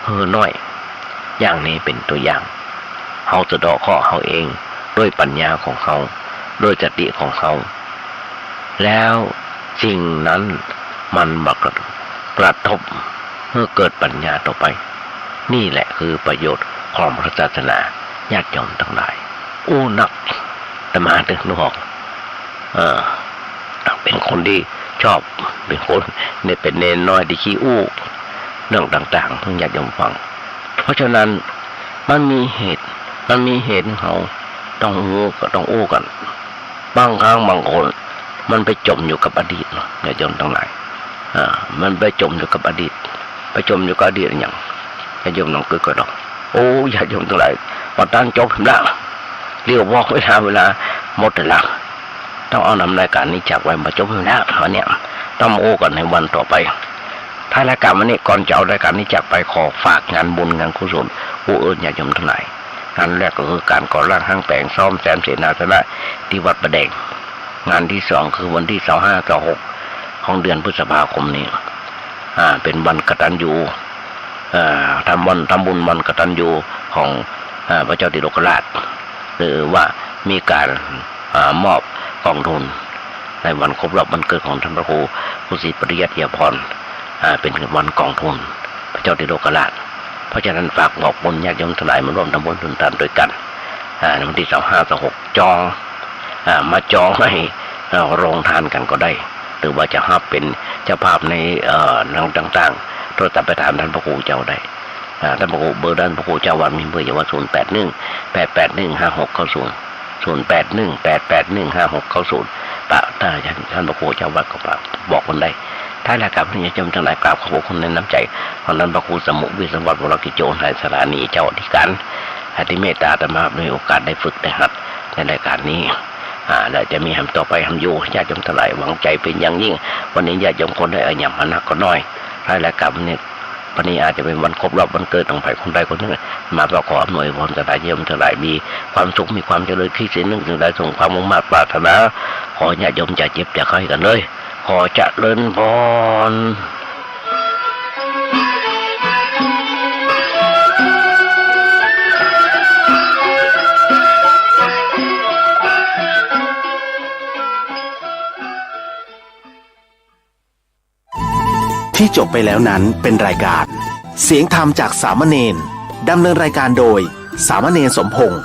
ให้น้อยอย่างนี้เป็นตัวอย่างเฮาสะเดาะเคราะห์เฮาเองด้วยปัญญาของเฮาด้วยสติของเฮาแล้วสิ่งนั้นมันบักกระทบเมื่อเกิดปัญญาต่อไปนี่แหละคือประโยชน์ของพระศาสนาญาติโยมทั้งหลายนักแต่มาถึงนอกเป็นคนที่ชอบเป็นคนเนี่ยเป็นเนนน้อยที่ขี้เรื่องต่างๆทั้งญาติโยมฟังเพราะฉะนั้นมันมีเหตุเขาต้องอู้กันบางครั้งบางคนมันไปจมอยู่กับอดีตญาติโยมทั้งหลายมันไปจมอยู่กับอดีตไปจมอยู่กับอดีตอย่างญาติโยมน้องเกิดก็ดอกญาติโยมทั้งหลายพอตั้งจบแล้วเรียกว่าเวลาหมดแล้ว ต้องเอานำรายการนี้จากไว้มาจบแล้ววันนี้ต้องมาโอ้กันในวันต่อไปท้ายรายการวันนี้ก่อนจะเอารายการนี้จากไปขอฝากงานบุญงานกุศลผู้อื่นญาติโยมทั้งหลายงานแรกก็คือการก่อร่างห้างแปลงซ่อมแซมเสนาสนะที่วัดประแดงงานที่2คือวันที่25-26ของเดือนพฤษภาคมนี้เป็นวันกตัญญูทำบุญวันกตัญญูของพระเจ้าติโลกราชหรือว่ามีการมอบกองทุนในวันครบรอบวันเกิดของท่านพระครูผู้ศรีปริยัติยาภรณ์เป็นวันกองทุนพระเจ้าติโลกราชเพราะฉะนั้นฝากบอกบุญญาติโยมทั้งหลายมาร่วมทำบุญทุนทานด้วยกันในวันที่25-26จองมาจองให้โรงทานกันก็ได้หรือว่าจะหับเป็นเจ้าภาพในหนังต่างๆโทรศัพท์ไปถามท่านพระครูเจ้าได้ท่านพระครูเบอร์ด้านพระครูเจ้าวัดมีเบอร์อยู่ว่า0818815690 ปะถ้าท่านพระครูเจ้าวัดก็บอกคนได้ถ้ารายการพระญาติโยมทั้งหลายกราบขอบคุณในน้ำใจของท่านพระครูสมุวิศวัตรวรกิจโจนายสถานีเจ้าอธิการที่เมตตาธรรมะมีโอกาสได้ฝึกได้หัดในรายการนี้และจะมีทำต่อไปทำอยู่ญาติโยมทั้งหลายหวังใจเป็นอย่างยิ่งวันนี้ญาติโยมคนได้อาญามานักก็น้อยท้ายรายการนี้วันนี้อาจจะเป็นวันครบรอบวันเกิดของใครคนใดคนหนึ่งมาประกอบหน่วยพรสถานเยี่ยมทั้งหลายมีความสุขมีความเจริญที่สิ่งหนึ่งจึงได้ส่งความมุ่งมั่นปรารถนาขอญาติโยมจะเจ็บจะไข้กันเลยขอเจริญพรที่จบไปแล้วนั้นเป็นรายการเสียงธรรมจากสามเณรดำเนินรายการโดยสามเณรสมพงษ์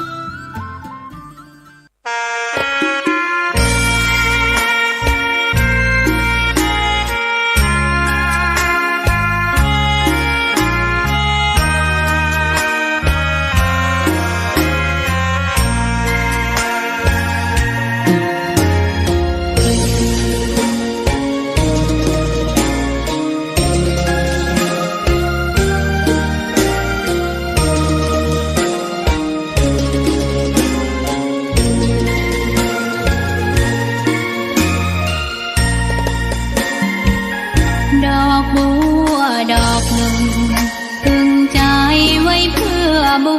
ดอกบัวดอกหนึ่งพึงใจไว้เพื่อบู